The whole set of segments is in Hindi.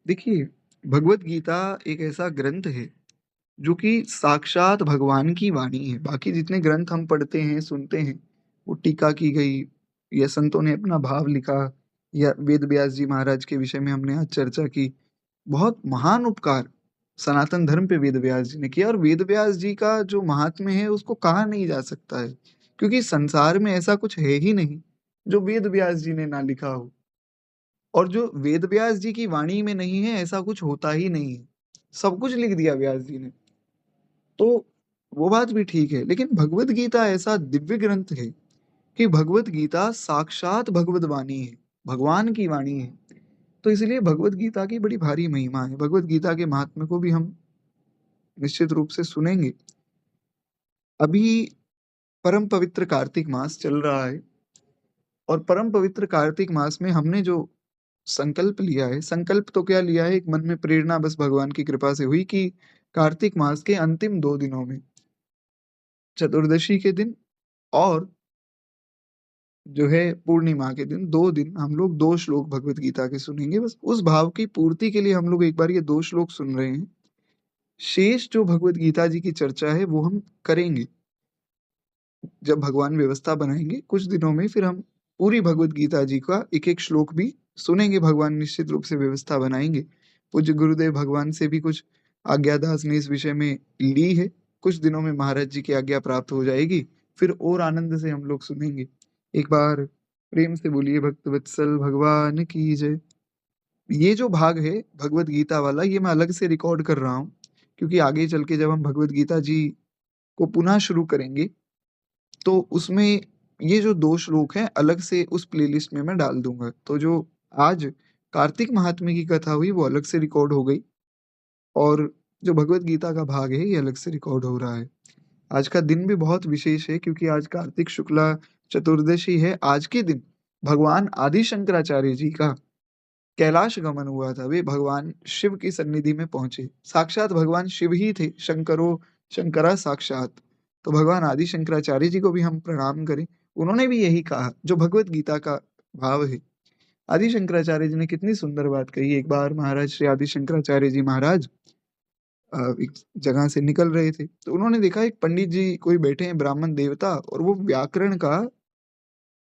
देखिए, भगवत गीता एक ऐसा ग्रंथ है, जो कि साक्षात भगवान की वाणी है। बाकी जितने ग्रंथ हम पढ़ते हैं, सुनते हैं, वो टीका की गई या संतों ने अपना भाव लिखा या वेद व्यास जी महाराज के विषय में हमने आज चर्चा की। बहुत महान उपकार सनातन धर्म पे वेद व्यास जी ने किया और वेद व्यास जी का जो महात्म्य है, उसको कहा नहीं जा सकता है। क्योंकि संसार में ऐसा कुछ है ही नहीं, जो वेद व्यास जी ने ना लिखा हो। और जो वेद व्यास जी की वाणी में नहीं है, ऐसा कुछ होता ही नहीं है। सब कुछ लिख दिया व्यास जी ने। तो वो बात भी ठीक है, लेकिन भगवत गीता ऐसा दिव्य ग्रंथ है कि भगवत गीता साक्षात भगवत वाणी है, भगवान की वाणी है। तो इसलिए भगवत गीता की बड़ी भारी महिमा है। भगवत गीता के महात्म्य को भी हम निश्चित रूप से सुनेंगे। अभी परम पवित्र कार्तिक मास चल रहा है और परम पवित्र कार्तिक मास में हमने जो संकल्प लिया है, संकल्प तो क्या लिया है, एक मन में प्रेरणा बस भगवान की कृपा से हुई कि कार्तिक मास के अंतिम 2 दिनों में, चतुर्दशी के दिन और जो है पूर्णिमा के दिन, 2 दिन हम लोग 2 श्लोक भगवत गीता के सुनेंगे। बस उस भाव की पूर्ति के लिए हम लोग एक बार ये 2 श्लोक सुन रहे हैं। शेष जो भगवत गीता जी की चर्चा है, वो हम करेंगे। जब भगवान व्यवस्था बनाएँगे, कुछ दिनों में फिर हम पूरी भगवत गीता जी का एक-एक श्लोक भी सुनेंगे, भगवान निश्चित रूप से व्यवस्था बनाएँगे। पूज्य गुरुदेव भगवान से भी कुछ आज्ञा दास ने इस विषय में ली है। कुछ दिनों में महाराज जी की आज्ञा प्राप्त हो जाएगी, फिर और आनंद से हम लोग सुनेंगे। एक बार प्रेम से बोलिए भक्तवत्सल भगवान की जय। ये जो भाग है भगवत गीता वाला, ये मैं अलग से रिकॉर्ड कर रहा हूँ, क्योंकि आगे चल के जब हम भगवत गीता जी को पुनः शुरू करेंगे, तो उसमें ये जो 2 श्लोक हैं अलग से उस प्लेलिस्ट में मैं डाल दूँगा। तो जो आज कार्तिक महात्म्य की कथा हुई वो अलग से रिकॉर्ड हो गई और जो भगवत गीता का भाग है ये अलग से रिकॉर्ड हो रहा है। आज का दिन भी बहुत विशेष है क्योंकि आज कार्तिक शुक्ला चतुर्दशी है। आज के दिन भगवान आदि शंकराचार्य जी का कैलाश गमन हुआ था। वे भगवान शिव की सन्निधि में पहुँचे। साक्षात भगवान शिव ही थे, शंकरो शंकरा साक्षात। तो भगवान आदि शंकराचार्य जी को भी हम प्रणाम करें। उन्होंने भी यही कहा जो भगवत गीता का भाव है। आदि शंकराचार्य जी ने कितनी सुंदर बात कही। एक बार महाराज श्री आदि शंकराचार्य जी महाराज एक जगह से निकल रहे थे, तो उन्होंने देखा एक पंडित जी कोई बैठे हैं ब्राह्मण देवता और वो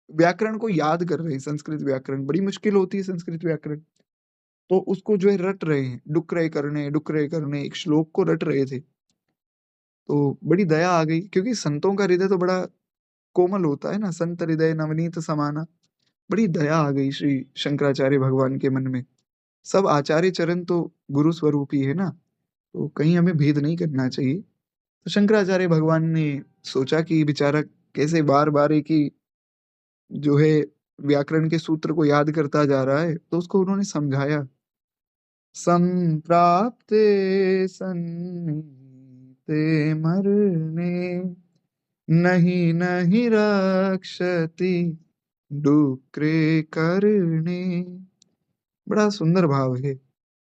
व्याकरण को याद कर रहे हैं, संस्कृत व्याकरण। बड़ी मुश्किल होती है संस्कृत व्याकरण। तो उसको जो है रट रहे हैं, डुक रहे करने एक श्लोक को रट रहे थे। तो बड़ी दया आ गई क्योंकि संतों का हृदय तो बड़ा कोमल होता है ना, संत हृदय नवनीत समाना। बड़ी दया आ गई श्री शंकराचार्य भगवान के मन में। सब आचार्य चरण तो गुरु स्वरूप ही है ना, तो कहीं हमें भेद नहीं करना चाहिए। तो शंकराचार्य भगवान ने सोचा कि बेचारा कैसे बार-बार एक ही जो है व्याकरण के सूत्र को याद करता जा रहा है, तो उसको उन्होंने समझाया। संप्राप्ते सन्निहिते मरणे नहीं नहीं रक्षति डुक्रे करणे। बड़ा सुंदर भाव है।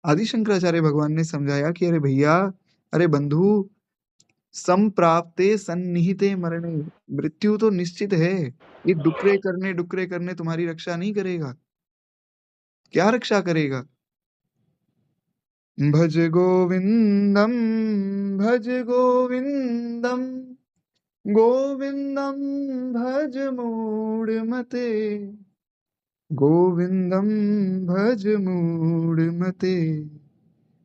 आदि शंकराचार्य भगवान ने समझाया कि अरे भैया, अरे बंधु, संप्राप्ते सन्निहिते मरणे, मृत्यु तो निश्चित है। ये डुकरे करने तुम्हारी रक्षा नहीं करेगा। क्या रक्षा करेगा? भज गोविंदम भज गोविंदम गोविंदम भज मूढ़मते गोविंदम भज मूढ़मते।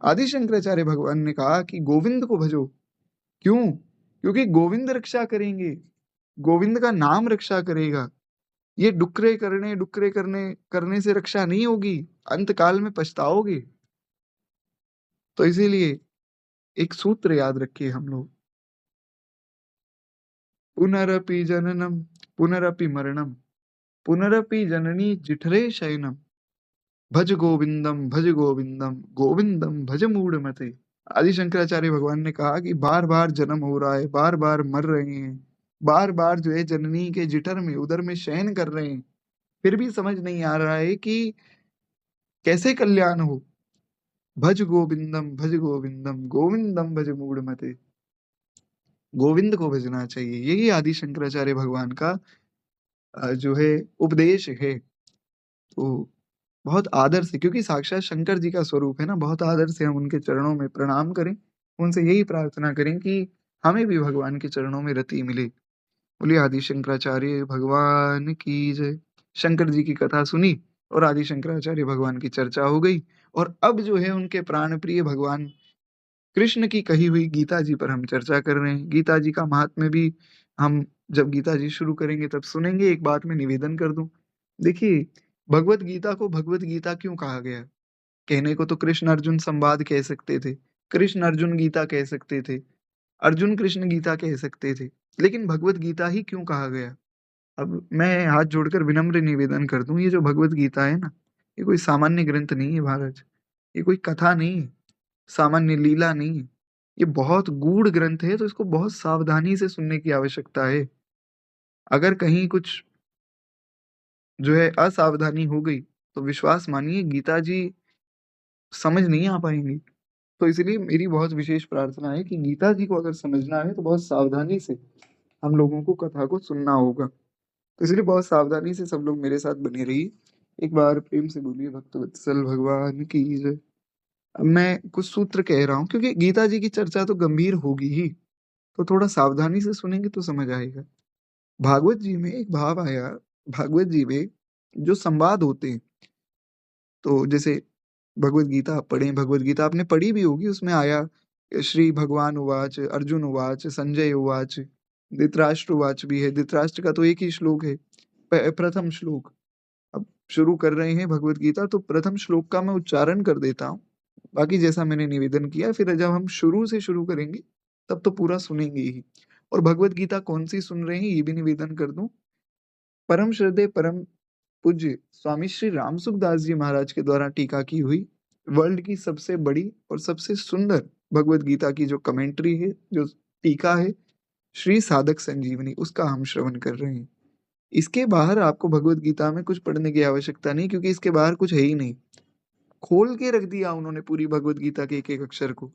आदि शंकराचार्य भगवान ने कहा कि गोविंद को भजो। क्यों? क्योंकि गोविंद रक्षा करेंगे। गोविंद का नाम रक्षा करेगा। ये डुकरे करने करने से रक्षा नहीं होगी। अंत काल में पछताओगे। तो इसीलिए एक सूत्र याद रखिए हम लोग। पुनरपि जननम पुनरपि मरणम पुनरपि जननी जिठरे शयनम भज गोविंदम गोविंदम भज मूढ़मते। आदि शंकराचार्य भगवान ने कहा कि बार बार जन्म हो रहा है, बार बार मर रहे हैं, बार बार जो है जननी के जिठर में उदर में शयन कर रहे हैं, फिर भी समझ नहीं आ रहा है कि कैसे कल्याण हो। भज गोविंदम गोविंदम भज मूढ़मते। गोविंद को भजना चाहिए। यही आदि शंकराचार्य भगवान का जो है उपदेश है। तो बहुत आदर से, क्योंकि साक्षात शंकर जी का स्वरूप है ना, बहुत आदर से हम उनके चरणों में प्रणाम करें, उनसे यही प्रार्थना करें कि हमें भी भगवान के चरणों में रति मिले। बोलिए आदि शंकराचार्य भगवान की जय। शंकर जी की कथा सुनी और आदि शंकराचार्य भगवान की चर्चा हो गई, और अब जो है उनके प्राण प्रिय भगवान कृष्ण की कही हुई गीता जी पर हम चर्चा कर रहे हैं। गीता जी का महात्म्य भी हम जब गीता जी शुरू करेंगे तब सुनेंगे। एक बात मैं निवेदन कर दूं, देखिए, भगवत गीता को भगवत गीता क्यों कहा गया? कहने को तो कृष्ण अर्जुन संवाद कह सकते थे, कृष्ण अर्जुन गीता कह सकते थे, अर्जुन कृष्ण गीता कह सकते थे, लेकिन भगवत गीता ही क्यों कहा गया? अब मैं हाथ जोड़कर विनम्र निवेदन कर दूं, ये जो भगवत गीता है ना, ये कोई सामान्य ग्रंथ नहीं है महाराज, ये कोई कथा नहीं है, सामान्य लीला नहीं है, ये बहुत गूढ़ ग्रंथ है, तो इसको बहुत सावधानी से सुनने की आवश्यकता है। अगर कहीं कुछ जो है असावधानी हो गई, तो विश्वास मानिए गीता जी समझ नहीं आ पाएँगी। तो इसलिए मेरी बहुत विशेष प्रार्थना है कि गीता जी को अगर समझना है तो बहुत सावधानी से हम लोगों को कथा को सुनना होगा। तो इसलिए बहुत सावधानी से सब लोग मेरे साथ बने रहिए। एक बार प्रेम से बोलिए भक्तवत्सल भगवान की जय। अब मैं कुछ सूत्र कह रहा हूँ क्योंकि गीता जी की चर्चा तो गंभीर होगी ही, तो थोड़ा सावधानी से सुनेंगे तो समझ आएगा। भागवत जी में एक भाव आया, भागवत जी में जो संवाद होते हैं, तो जैसे भगवत गीता आप पढ़ें, भगवत गीता आपने पढ़ी भी होगी, उसमें आया श्री भगवान उवाच, अर्जुन उवाच, संजय उवाच, धृतराष्ट्र उवाच भी है। धृतराष्ट्र का तो एक ही श्लोक है, प्रथम श्लोक। अब शुरू कर रहे हैं भगवत गीता, तो प्रथम श्लोक का मैं उच्चारण कर देता हूँ। बाकी जैसा मैंने निवेदन किया, फिर जब हम शुरू से शुरू करेंगे, तब तो पूरा सुनेंगे ही। और भगवत गीता कौन-सी सुन रहे हैं, ये भी निवेदन कर दूँ। परम श्रद्धेय परम पूज्य स्वामी श्री राम सुखदास जी महाराज के द्वारा टीका की हुई वर्ल्ड की सबसे बड़ी और सबसे सुंदर भगवत गीता की जो कमेंट्री है, जो टीका है, श्री साधक संजीवनी, उसका हम श्रवण कर रहे हैं। इसके बाहर आपको भगवत गीता में कुछ पढ़ने की आवश्यकता नहीं, क्योंकि इसके बाहर कुछ है ही नहीं। खोल के रख दिया उन्होंने पूरी भगवत गीता के एक-एक अक्षर को।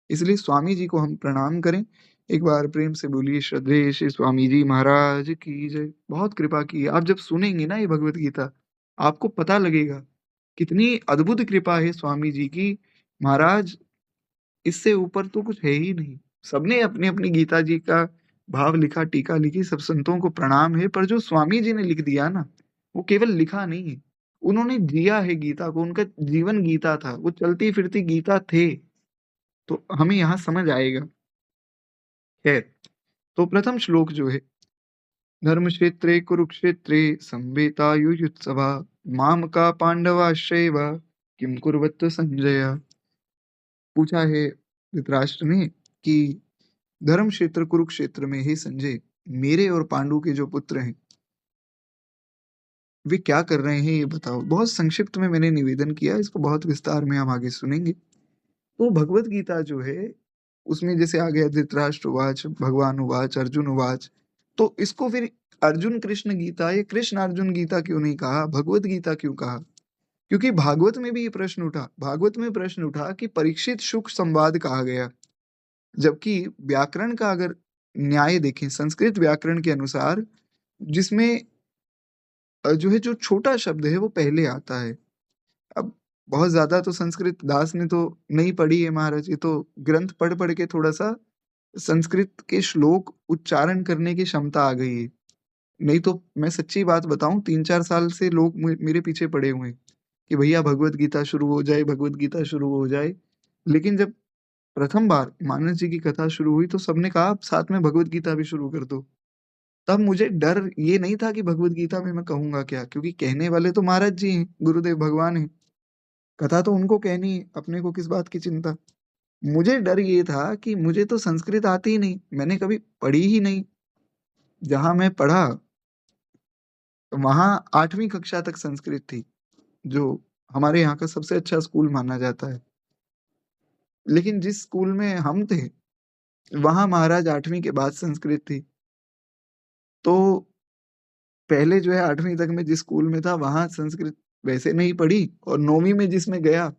इसलिए स्वामी जी को हम प्रणाम करें। एक बार प्रेम से बोलिए श्रद्धेय श्री स्वामी जी महाराज की जय। बहुत कृपा की है। आप जब सुनेंगे ना ये भगवत गीता, आपको पता लगेगा, कितनी अद्भुत कृपा है स्वामी जी की। महाराज, इससे ऊपर तो कुछ है ही नहीं। सबने अपनी-अपनी गीता जी का भाव लिखा, टीका लिखी, सब संतों को प्रणाम है, पर जो स्वामी जी ने लिख दिया ना, वो केवल लिखा नहीं है। उन्होंने जिया है गीता को, उनका जीवन गीता था, वो चलती-फिरती गीता थे। तो हमें यहाँ समझ आएगा। खैर, तो प्रथम श्लोक जो है, धर्मक्षेत्रे कुरुक्षेत्रे संवेतायुयुत्सवा मामका पांडवाश्चैव किम कुर्वत संजय। पूछा है धृतराष्ट्र ने कि धर्म क्षेत्र कुरुक्षेत्र में हे संजय, मेरे और पांडु के जो पुत्र हैं, वे क्या कर रहे हैं ये बताओ। बहुत संक्षिप्त में मैंने निवेदन किया, इसको बहुत विस्तार में हम आगे सुनेंगे। तो भगवत गीता जो है, उसमें जैसे आ गया धृतराष्ट्र उवाच, भगवान उवाच, अर्जुन उवाच, तो इसको फिर अर्जुन कृष्ण गीता या कृष्ण अर्जुन गीता क्यों नहीं कहा, भगवत गीता क्यों कहा? क्योंकि भागवत में भी ये प्रश्न उठा, भागवत में प्रश्न उठा कि परीक्षित शुक संवाद कहा गया, जबकि व्याकरण का अगर न्याय देखें, संस्कृत व्याकरण के अनुसार, जिसमें जो है जो छोटा शब्द है वो पहले आता है। अब बहुत ज़्यादा तो संस्कृत दास ने तो नहीं पढ़ी है महाराज, ये तो ग्रंथ पढ़-पढ़ के थोड़ा-सा संस्कृत के श्लोक उच्चारण करने की क्षमता आ गई है। नहीं तो मैं सच्ची बात बताऊँ, 3-4 साल से लोग मेरे पीछे पड़े हुए हैं कि भैया भगवत गीता शुरू हो जाए, भगवत गीता शुरू हो जाए। लेकिन जब प्रथम बार मानस जी की कथा शुरू हुई तो सबने कहा आप साथ में भगवत गीता भी शुरू कर दो। तब मुझे डर ये नहीं था कि भगवत गीता में मैं कहूँगा क्या? क्योंकि कहने वाले तो महाराज जी हैं, गुरुदेव भगवान हैं। कथा तो उनको कहनी है, अपने को किस बात की चिंता? मुझे डर ये था कि मुझे तो संस्कृत आती ही नहीं, मैंने कभी पढ़ी ही नहीं। जहाँ मैं पढ़ा, वहाँ 8वीं कक्षा तक संस्कृत थी, जो हमारे यहाँ का सबसे अच्छा स्कूल माना जाता है। लेकिन जिस स्कूल में हम थे, वहाँ महाराज 8वीं के बाद संस्कृत थी। तो पहले जो है 8वीं तक मैं जिस स्कूल में था, वहाँ संस्कृत वैसे नहीं पढ़ी, और 9वीं में जिसमें गया,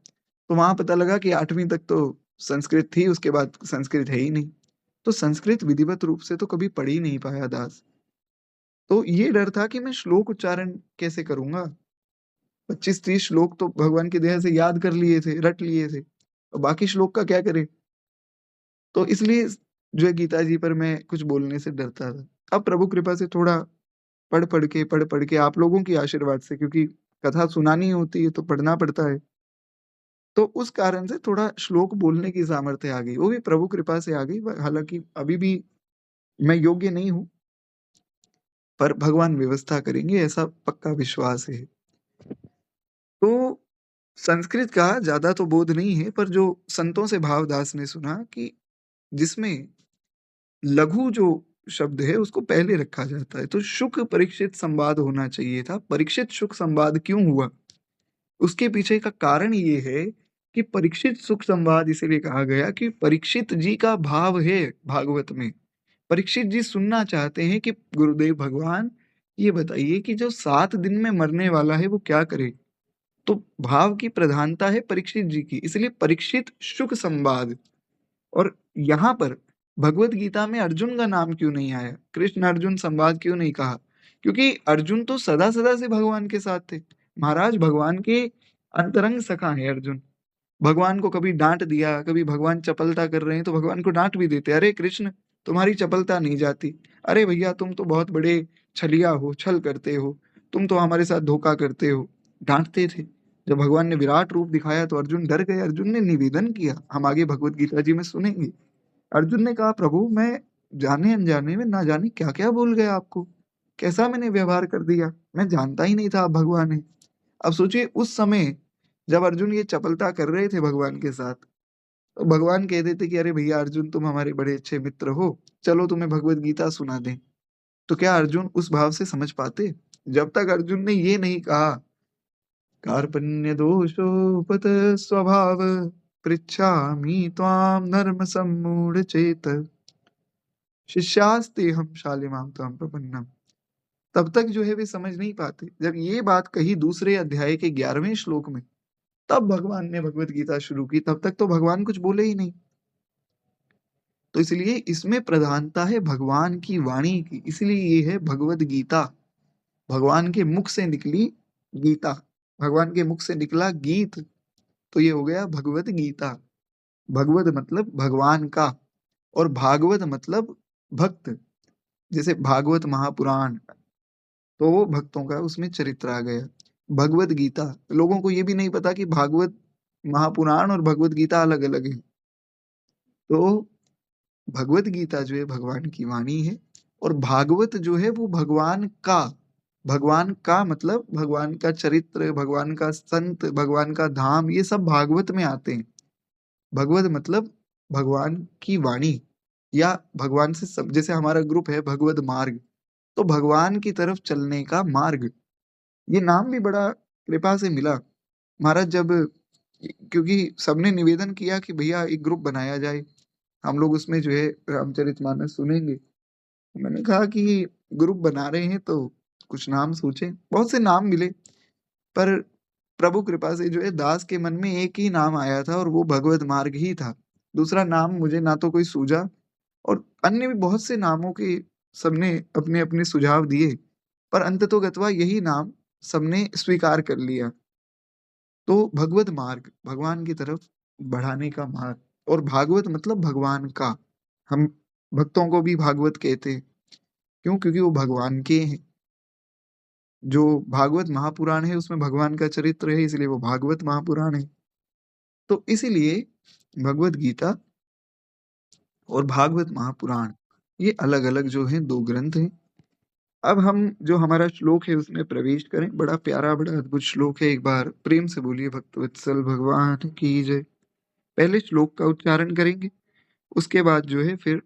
तो वहाँ पता लगा कि 8वीं तक तो संस्कृत थी, उसके बाद संस्कृत है ही नहीं। तो संस्कृत विधिवत रूप से तो कभी पढ़ ही नहीं पाया दास। तो ये डर था कि मैं श्लोक उच्चारण कैसे करूँगा? 25-30 श्लोक तो भगवान की दया से याद कर लिए थे, रट लिए थे। और बाकी श्लोक का क्या करें? तो इसलिए जो है गीता जी पर मैं कुछ बोलने से डरता था। अब प्रभु कृपा से थोड़ा पढ़-पढ़ के आप लोगों के आशीर्वाद से, क्योंकि कथा सुनानी होती है तो पढ़ना पड़ता है। तो उस कारण से थोड़ा श्लोक बोलने की सामर्थ्य आ गई। वो भी प्रभु कृपा से आ गई। हालाँकि अभी भी मैं योग्य नहीं हूँ, पर भगवान व्यवस्था करेंगे ऐसा पक्का विश्वास है। तो संस्कृत का ज़्यादा तो बोध नहीं है, पर जो संतों से भावदास ने सुना कि जिसमें लघु जो शब्द है उसको पहले रखा जाता है, तो शुक परीक्षित संवाद होना चाहिए था। परीक्षित शुक संवाद क्यों हुआ? उसके पीछे का कारण ये है कि परीक्षित सुख संवाद इसीलिए कहा गया कि परीक्षित जी का भाव है भागवत में। परीक्षित जी सुनना चाहते हैं कि गुरुदेव भगवान ये बताइए कि जो 7 दिन में मरने वाला है वो क्या करे? तो भाव की प्रधानता है परीक्षित जी की, इसलिए परीक्षित शुक संवाद। और यहाँ पर भगवत गीता में अर्जुन का नाम क्यों नहीं आया? कृष्ण अर्जुन संवाद क्यों नहीं कहा? क्योंकि अर्जुन तो सदा-सदा से भगवान के साथ थे। महाराज भगवान के अंतरंग सखा हैं अर्जुन। भगवान को कभी डाँट दिया, कभी भगवान चपलता कर रहे हैं तो भगवान को डाँट भी देते, "अरे कृष्ण, तुम्हारी चपलता नहीं जाती। अरे भैया तुम तो बहुत बड़े छलिया हो, छल करते हो। तुम तो हमारे साथ धोखा करते हो।" डाँटते थे। जब भगवान ने विराट रूप दिखाया तो अर्जुन डर गए। अर्जुन ने निवेदन किया, हम आगे भगवत गीता जी में सुनेंगे। अर्जुन ने कहा, "प्रभु मैं जाने-अनजाने में ना जाने क्या-क्या बोल गया आपको। कैसा मैंने व्यवहार कर दिया? मैं जानता ही नहीं था आप भगवान हैं।" अब सोचिए उस समय जब अर्जुन ये चपलता कर रहे थे भगवान के साथ, तो भगवान कह देते कि अरे भैया अर्जुन तुम हमारे बड़े अच्छे मित्र हो, चलो तुम्हें भगवत गीता सुना दें। तो क्या अर्जुन उस भाव से समझ पाते? जब तक अर्जुन ने ये नहीं कहा, कार्पण्यदोषोपत स्वभाव पृच्छामि त्वां धर्म सम्मूढ़ चेत शिष्यास्तेहं शालिमां त्वां प्रपन्नम्। तब तक जो है वे समझ नहीं पाते। जब ये बात कही दूसरे अध्याय के 11वें श्लोक में, तब भगवान ने भगवत गीता शुरू की, तब तक तो भगवान कुछ बोले ही नहीं। तो इसलिए इसमें प्रधानता है भगवान की वाणी की, इसलिए ये है भगवत गीता। भगवान के मुख से निकली गीता, भगवान के मुख से निकला गीत, तो ये हो गया भगवत गीता। भगवत मतलब भगवान का, और भागवत मतलब भक्त। जैसे भागवत महापुराण, तो वो भक्तों का उसमें चरित्र आ गया। भगवत गीता, लोगों को ये भी नहीं पता कि भागवत महापुराण और भगवत गीता अलग-अलग है। तो भगवत गीता जो है भगवान की वाणी है, और भागवत जो है वो भगवान का मतलब भगवान का चरित्र, भगवान का संत, भगवान का धाम, ये सब भागवत में आते हैं। भगवत मतलब भगवान की वाणी, या भगवान से सब, जैसे हमारा ग्रुप है भगवत मार्ग, तो भगवान की तरफ चलने का मार्ग। ये नाम भी बड़ा कृपा से मिला। महाराज जब, क्योंकि सबने निवेदन किया कि भैया एक ग्रुप बनाया जाए, हम लोग उसमें जो है रामचरितमानस सुनेंगे। मैंने कहा कि ग्रुप बना रहे हैं तो कुछ नाम सोचें। बहुत से नाम मिले, पर प्रभु कृपा से जो है दास के मन में एक ही नाम आया था और वो भगवत मार्ग ही था। दूसरा नाम मुझे ना तो कोई सूझा, और अन्य भी बहुत से नामों के सबने अपने-अपने सुझाव दिए, पर अंततोगत्वा यही नाम सबने स्वीकार कर लिया। तो भगवत मार्ग, भगवान की तरफ बढ़ाने का मार्ग, और भागवत मतलब भगवान का। हम भक्तों को भी भागवत कहते हैं। क्यों? क्योंकि वो भगवान के हैं। जो भागवत महापुराण है उसमें भगवान का चरित्र है, इसलिए वो भागवत महापुराण है। तो इसीलिए भगवत गीता और भागवत महापुराण, ये अलग-अलग जो हैं 2 ग्रंथ हैं। अब हम जो हमारा श्लोक है उसमें प्रवेश करें। बड़ा प्यारा, बड़ा अद्भुत श्लोक है। एक बार प्रेम से बोलिए भक्तवत्सल भगवान की जय। पहले श्लोक का उच्चारण करेंगे, उसके बाद जो है फिर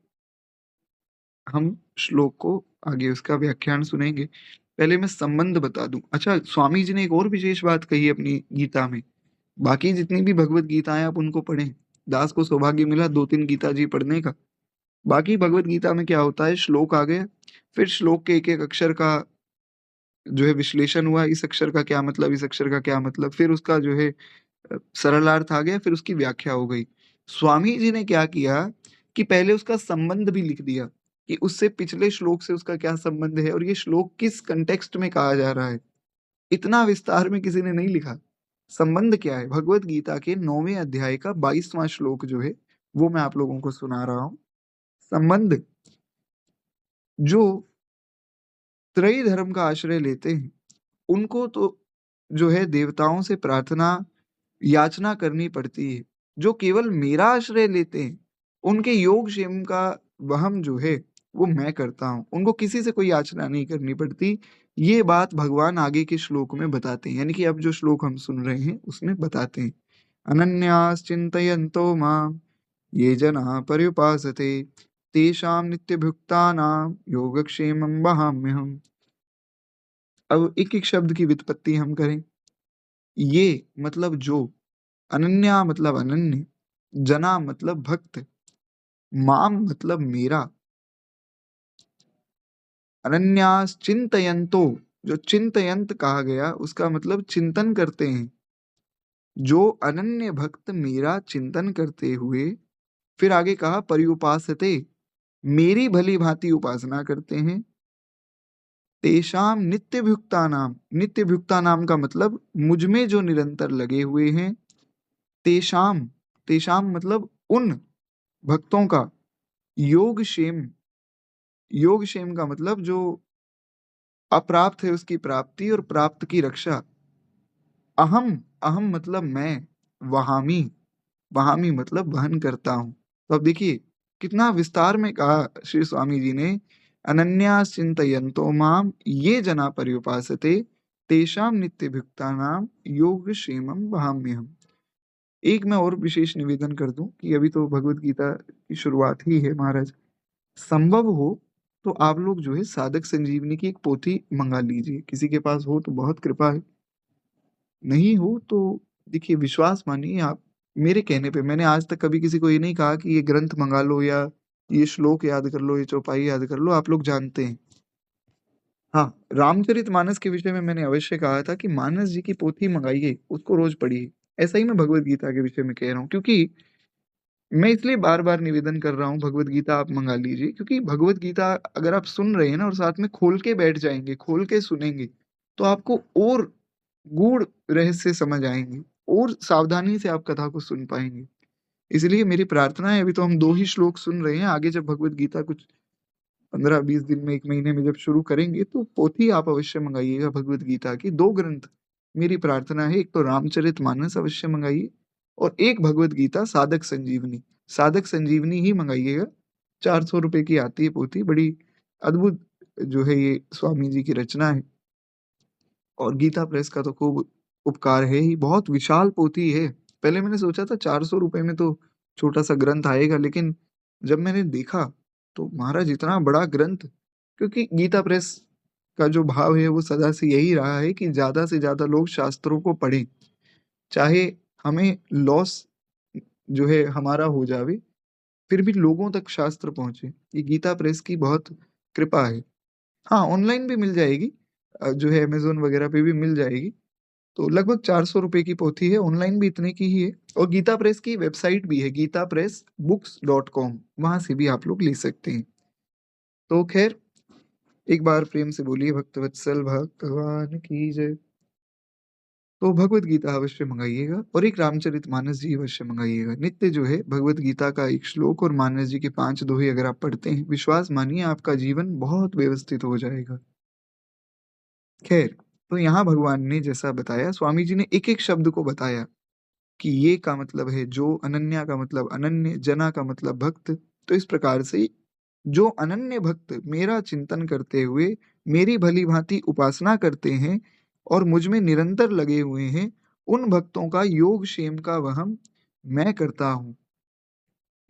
हम श्लोक को आगे उसका व्याख्यान सुनेंगे। पहले मैं संबंध बता दूँ। अच्छा, स्वामी जी ने एक और विशेष बात कही अपनी गीता में। बाकी जितनी भी भगवत गीताएँ आप उनको पढ़ें। दास को सौभाग्य मिला 2-3 गीता जी पढ़ने का। बाकी भगवत गीता में क्या होता है, श्लोक आ गया, फिर श्लोक के एक-एक अक्षर का जो है विश्लेषण हुआ, इस अक्षर का क्या मतलब, इस अक्षर का क्या मतलब, फिर उसका जो है सरलार्थ आ गया, फिर उसकी व्याख्या हो गई। स्वामी जी ने क्या किया कि पहले उसका संबंध भी लिख दिया कि उससे पिछले श्लोक से उसका क्या संबंध है और ये श्लोक किस कॉन्टेक्स्ट में कहा जा रहा है। इतना विस्तार में किसी ने नहीं लिखा। संबंध क्या है? भगवत गीता के 9वें अध्याय का 22वां श्लोक जो है, वो मैं आप लोगों को सुना रहा हूँ। संबंध जो त्रयी धर्म का आश्रय लेते हैं, उनको तो जो है देवताओं से प्रार्थना, याचना करनी पड़ती है। जो केवल मेरा आश्रय लेते हैं, उनके योगक्षेम का वहन जो है, वो मैं करता हूँ। उनको किसी से कोई याचना नहीं करनी पड़ती। ये बात भगवान आगे के श्लोक में बताते हैं। यानी कि अब जो श्लोक हम सुन रहे हैं, उसमें बताते हैं। अनन्याश्चिन्तयन्तो मां ये जनाः पर्युपासते तेषां नित्यभुक्तानां योगक्षेमं वहाम्यहम्। अब एक-एक शब्द की व्युत्पत्ति हम करें। ये मतलब जो, अनन्या मतलब अनन्य, जना मतलब भक्त, माम मतलब मेरा, अनन्यास चिंतयन्तो, जो चिंतयंत कहा गया उसका मतलब चिंतन करते हैं। जो अनन्य भक्त मेरा चिंतन करते हुए, फिर आगे कहा पर्युपासते, मेरी भली भांति उपासना करते हैं। तेषाम नित्यभुक्तानाम, नित्यभुक्तानाम का मतलब मुझ में जो निरंतर लगे हुए हैं। तेषाम, तेषाम मतलब उन भक्तों का, योगक्षेम, योगक्षेम का मतलब जो अप्राप्त है उसकी प्राप्ति और प्राप्त की रक्षा। अहम, अहम मतलब मैं, वहामी, वहामी मतलब वहन करता हूँ। तो अब देखिए कितना विस्तार में कहा श्री स्वामी जी ने, अनन्यास चिंतयन्तो माम ये जना पर्युपासते तेषाम नित्यभुक्तानां योगक्षेमं वहाम्यहम्। एक मैं और विशेष निवेदन कर दूं कि अभी तो भगवत गीता की शुरुआत ही है महाराज। संभव हो तो आप लोग जो है साधक संजीवनी की एक पोथी मंगा लीजिए। किसी के पास हो तो बहुत कृपा है, नहीं हो तो देखिए विश्वास मानिए आप मेरे कहने पे। मैंने आज तक कभी किसी को ये नहीं कहा कि ये ग्रंथ मंगा लो या ये श्लोक याद कर लो, ये चौपाई याद कर लो, आप लोग जानते हैं। हाँ, रामचरितमानस के विषय में मैंने अवश्य कहा था कि मानस जी की पोथी मंगाइए, उसको रोज पढ़िए। ऐसा ही मैं भगवत गीता के विषय में कह रहा हूँ, क्योंकि मैं इसलिए बार-बार निवेदन कर रहा हूँ भगवत गीता आप मँगा लीजिए, क्योंकि भगवत गीता अगर आप सुन रहे हैं ना और साथ में खोल के बैठ जाएँगे, खोल के सुनेंगे, तो आपको और गूढ़ रहस्य समझ आएँगे और सावधानी से आप कथा को सुन पाएँगे। इसलिए मेरी प्रार्थना है, अभी तो हम 2 ही श्लोक सुन रहे हैं, आगे जब भगवत गीता कुछ 15-20 दिन में, 1 महीने में जब शुरू करेंगे, तो पोथी आप अवश्य मँगाइएगा भगवत गीता की। 2 ग्रंथ मेरी प्रार्थना है, एक तो रामचरितमानस अवश्य मँगाइए और एक भगवत गीता साधक संजीवनी। साधक संजीवनी ही मँगाइएगा, ₹400 की आती है पोथी, बड़ी अद्भुत जो है ये स्वामी जी की रचना है। और गीता प्रेस का तो खूब उपकार है ही, बहुत विशाल पोथी है। पहले मैंने सोचा था ₹400 में तो छोटा-सा ग्रंथ आएगा, लेकिन जब मैंने देखा, तो महाराज इतना बड़ा ग्रंथ, क्योंकि गीता प्रेस का जो भाव है वो सदा से यही रहा है कि ज़्यादा से ज़्यादा लोग शास्त्रों को पढ़ें। चाहे हमें लॉस जो है हमारा हो जावे, फिर भी लोगों तक शास्त्र पहुँचे। ये गीता प्रेस की बहुत कृपा है। हाँ, ऑनलाइन भी मिल जाएगी, जो है अमेज़न वगैरह पे भी मिल जाएगी। तो लगभग ₹400 की पोथी है, ऑनलाइन भी इतने की ही है और गीता प्रेस की वेबसाइट भी है gitapressbooks.com, वहाँ से भी आप लोग ले सकते हैं। तो ख़ैर, एक बार प्रेम से बोलिए भक्तवत्सल भगवान की जय। तो भगवत गीता अवश्य मँगाइएगा और एक रामचरितमानस जी अवश्य मँगाइएगा। नित्य जो है भगवत गीता का 1 श्लोक और मानस जी के 5 दोहे अगर आप पढ़ते हैं, विश्वास मानिए आपका जीवन बहुत व्यवस्थित हो जाएगा। ख़ैर, तो यहाँ भगवान ने जैसा बताया, स्वामी जी ने एक-एक शब्द को बताया कि ये का मतलब है जो, अनन्या का मतलब अनन्य, जना का मतलब भक्त। तो इस प्रकार से जो अनन्य भक्त मेरा चिंतन करते हुए मेरी भली-भाँति उपासना करते हैं और मुझ में निरंतर लगे हुए हैं, उन भक्तों का योगक्षेम का वहन मैं करता हूँ।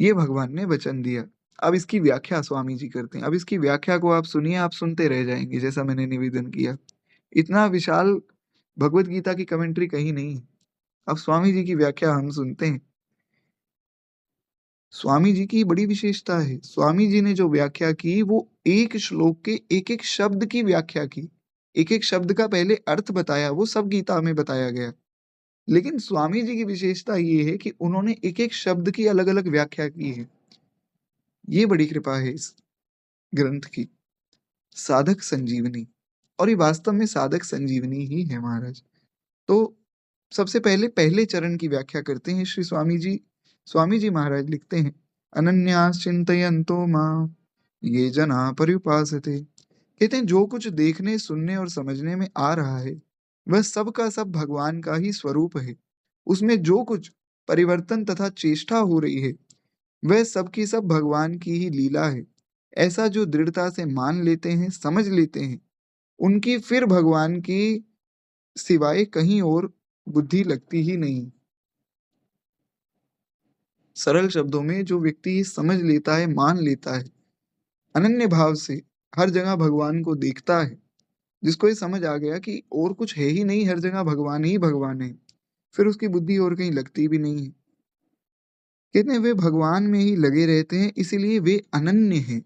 ये भगवान ने वचन दिया। अब इसकी व्याख्या स्वामी जी करते हैं। अब इसकी व्याख्या को आप सुनिए, आप सुनते रह जाएँगे जैसा मैंने निवेदन किया। इतना विशाल भगवत गीता की कमेंट्री कहीं नहीं है। अब स्वामी जी की व्याख्या हम सुनते हैं। स्वामी जी की बड़ी विशेषता है। स्वामी जी ने जो व्याख्या की वो एक श्लोक के एक-एक शब्द की व्याख्या की। एक-एक शब्द का पहले अर्थ बताया, वो सब गीता में बताया गया। लेकिन स्वामी जी की विशेषता ये है कि उन्होंने एक-एक शब्द की अलग-अलग व्याख्या की है। ये बड़ी कृपा है इस ग्रंथ की। साधक संजीवनी। और ये वास्तव में साधक संजीवनी ही है महाराज। तो सबसे पहले पहले चरण की व्याख्या करते हैं श्री स्वामी जी। स्वामी जी महाराज लिखते हैं, अनन्यास चिंतयन्तो मां ये जना पर्युपासते। कहते हैं जो कुछ देखने, सुनने और समझने में आ रहा है, वह सब का सब भगवान का ही स्वरूप है। उसमें जो कुछ परिवर्तन तथा चेष्टा हो रही है, वह सब की सब भगवान की ही लीला है। ऐसा जो दृढ़ता से मान लेते हैं, समझ लेते हैं, उनकी फिर भगवान की सिवाय कहीं और बुद्धि लगती ही नहीं। सरल शब्दों में जो व्यक्ति समझ लेता है, मान लेता है, अनन्य भाव से हर जगह भगवान को देखता है, जिसको ये समझ आ गया कि और कुछ है ही नहीं, हर जगह भगवान ही भगवान है, फिर उसकी बुद्धि और कहीं लगती भी नहीं है। कहते हैं वे भगवान में ही लगे रहते हैं, इसीलिए वे अनन्य हैं।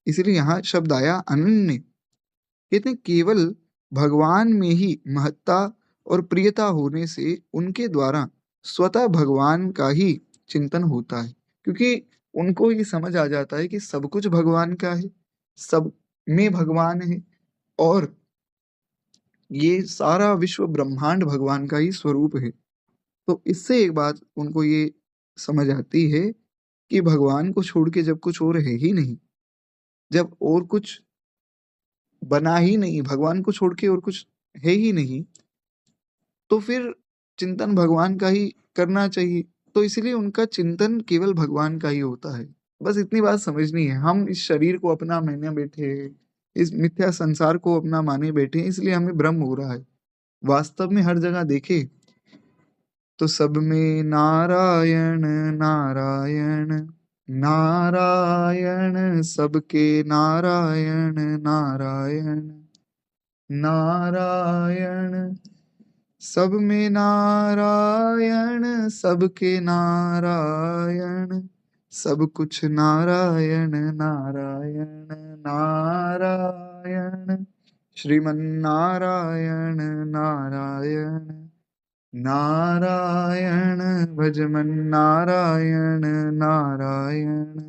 इसीलिए यहाँ शब्द आया अनन्य। कहते हैं केवल भगवान में ही महत्ता और प्रियता होने से उनके द्वारा स्वतः भगवान का ही चिंतन होता है, क्योंकि उनको ये समझ आ जाता है कि सब कुछ भगवान का है, सब में भगवान है, और ये सारा विश्व ब्रह्मांड भगवान का ही स्वरूप है। तो इससे एक बात उनको ये समझ आती है कि भगवान को छोड़ के जब कुछ और है ही नहीं, जब और कुछ बना ही नहीं, भगवान को छोड़ के और कुछ है ही नहीं, तो फिर चिंतन भगवान का ही करना चाहिए। तो इसलिए उनका चिंतन केवल भगवान का ही होता है। बस इतनी बात समझनी है। हम इस शरीर को अपना माने बैठे हैं, इस मिथ्या संसार को अपना माने बैठे हैं, इसलिए हमें भ्रम हो रहा है। वास्तव में हर जगह देखे तो सब में नारायण नारायण, नारायण सबके नारायण नारायण, नारायण सब में नारायण सबके नारायण, सब कुछ नारायण नारायण नारायण, श्रीमन नारायण नारायण नारायण, भजमन नारायण नारायण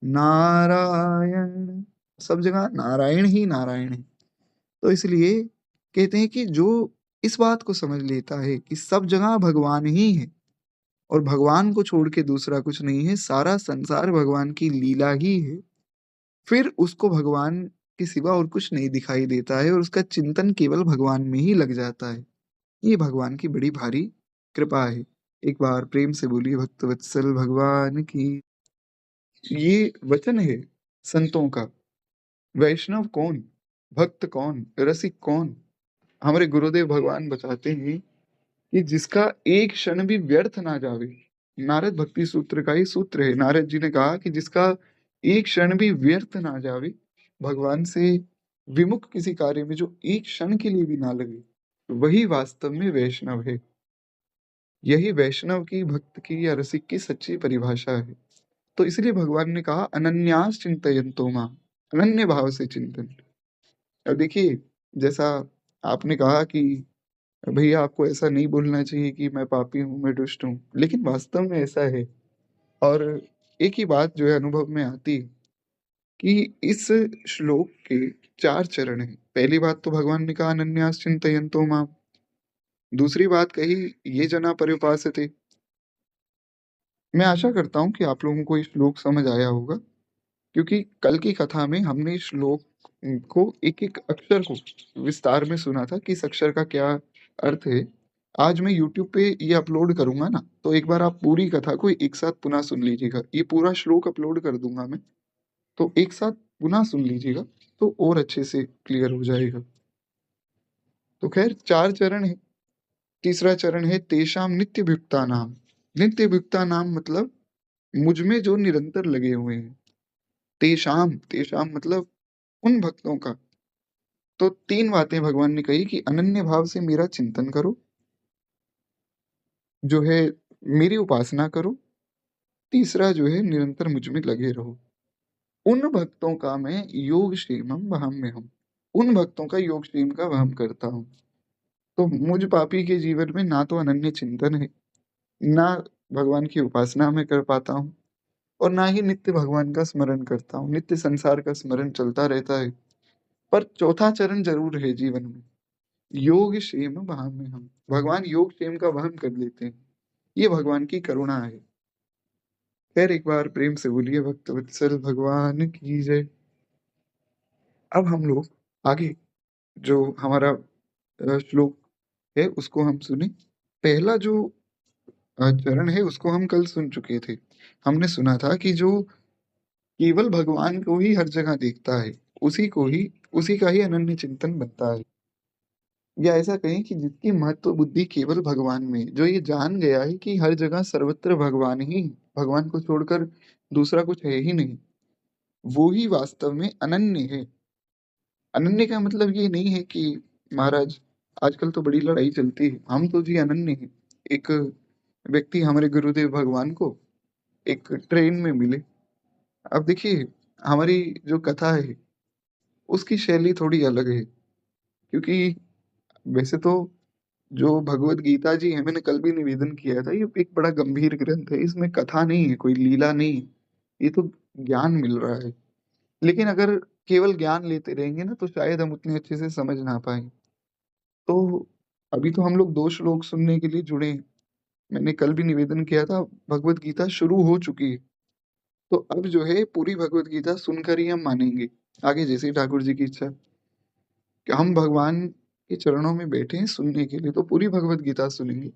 नारायण, सब जगह नारायण ही नारायण है। तो इसलिए कहते हैं कि जो इस बात को समझ लेता है कि सब जगह भगवान ही है और भगवान को छोड़ के दूसरा कुछ नहीं है, सारा संसार भगवान की लीला ही है, फिर उसको भगवान के सिवा और कुछ नहीं दिखाई देता है और उसका चिंतन केवल भगवान में ही लग जाता है। ये भगवान की बड़ी भारी कृपा है। एक बार प्रेम से बोलिए भक्तवत्सल भगवान की। ये वचन है संतों का। वैष्णव कौन, भक्त कौन, रसिक कौन? हमारे गुरुदेव भगवान बताते हैं कि जिसका एक क्षण भी व्यर्थ ना जावे। नारद भक्ति सूत्र का ही सूत्र है। नारद जी ने कहा कि जिसका एक क्षण भी व्यर्थ ना जावे, भगवान से विमुख किसी कार्य में जो एक क्षण के लिए भी ना लगे, वही वास्तव में वैष्णव है। यही वैष्णव की, भक्त की या रसिक की सच्ची परिभाषा है। तो इसलिए भगवान ने कहा अनन्यास चिंतयन्तो मां, अनन्य भाव से चिंतन। अब देखिए, जैसा आपने कहा कि भैया आपको ऐसा नहीं बोलना चाहिए कि मैं पापी हूँ, मैं दुष्ट हूँ, लेकिन वास्तव में ऐसा है। और एक ही बात जो है अनुभव में आती है कि इस श्लोक के 4 चरण हैं। पहली बात तो भगवान ने कहा अनन्यास चिंतयन्तो मां। दूसरी बात कही ये जना पर्युपासते। मैं आशा करता हूँ कि आप लोगों को ये श्लोक समझ आया होगा, क्योंकि कल की कथा में हमने इस श्लोक को एक-एक अक्षर को विस्तार में सुना था कि इस अक्षर का क्या अर्थ है। आज मैं यूट्यूब पे ये अपलोड करूँगा ना, तो एक बार आप पूरी कथा को एक साथ पुनः सुन लीजिएगा। ये पूरा श्लोक अपलोड कर दूँगा मैं, तो एक साथ पुनः सुन लीजिएगा, तो और अच्छे से क्लियर हो जाएगा। तो खैर 4 चरण हैं। तीसरा चरण है तेषां नित्यभुक्तानां। नित्यभुक्तानां मतलब मुझ में जो निरंतर लगे हुए हैं। तेषां, तेषां मतलब उन भक्तों का। तो 3 बातें भगवान ने कही कि अनन्य भाव से मेरा चिंतन करो, जो है मेरी उपासना करो, तीसरा जो है निरंतर मुझ में लगे रहो। उन भक्तों का मैं योग क्षेमम वहाम्यहम्। उन भक्तों का योग क्षेम का वहम करता हूँ। तो मुझ पापी के जीवन में ना तो अनन्य चिंतन है, ना भगवान की उपासना मैं कर पाता हूँ, और ना ही नित्य भगवान का स्मरण करता हूँ। नित्य संसार का स्मरण चलता रहता है। पर चौथा चरण ज़रूर है जीवन में, योग क्षेम वहाम्य हम। भगवान योग क्षेम का वहन कर लेते हैं। ये भगवान की करुणा है। खैर एक बार प्रेम से बोलिए भक्तवत्सल भगवान की जय। अब हम लोग आगे जो हमारा श्लोक है उसको हम सुने। पहला जो चरण है उसको हम कल सुन चुके थे। हमने सुना था कि जो केवल भगवान को ही हर जगह देखता है, उसी का ही अनन्य चिंतन बनता है। या ऐसा कहें कि जिसकी महत्व बुद्धि केवल भगवान में है, जो ये जान गया है कि हर जगह सर्वत्र भगवान ही है, भगवान को छोड़कर दूसरा कुछ है ही नहीं, वो ही वास्तव में अनन्य है। अनन्य का मतलब ये नहीं है कि महाराज आजकल तो बड़ी लड़ाई चलती है, हम तो जी अनन्य हैं। एक व्यक्ति हमारे गुरुदेव भगवान को एक ट्रेन में मिले। अब देखिए हमारी जो कथा है उसकी शैली थोड़ी अलग है, क्योंकि वैसे तो जो भगवत गीता जी है, मैंने कल भी निवेदन किया था, ये एक बड़ा गंभीर ग्रंथ है, इसमें कथा नहीं है, कोई लीला नहीं है, ये तो ज्ञान मिल रहा है। लेकिन अगर केवल ज्ञान लेते रहेंगे ना तो शायद हम उतने अच्छे से समझ ना पाए। तो अभी तो हम लोग 2 श्लोक सुनने के लिए जुड़े हैं। मैंने कल भी निवेदन किया था, भगवत गीता शुरू हो चुकी है। तो अब जो है पूरी भगवत गीता सुनकर ही हम मानेंगे। आगे जैसे ठाकुर जी की इच्छा कि हम भगवान के चरणों में बैठे हैं सुनने के लिए, तो पूरी भगवत गीता सुनेंगे।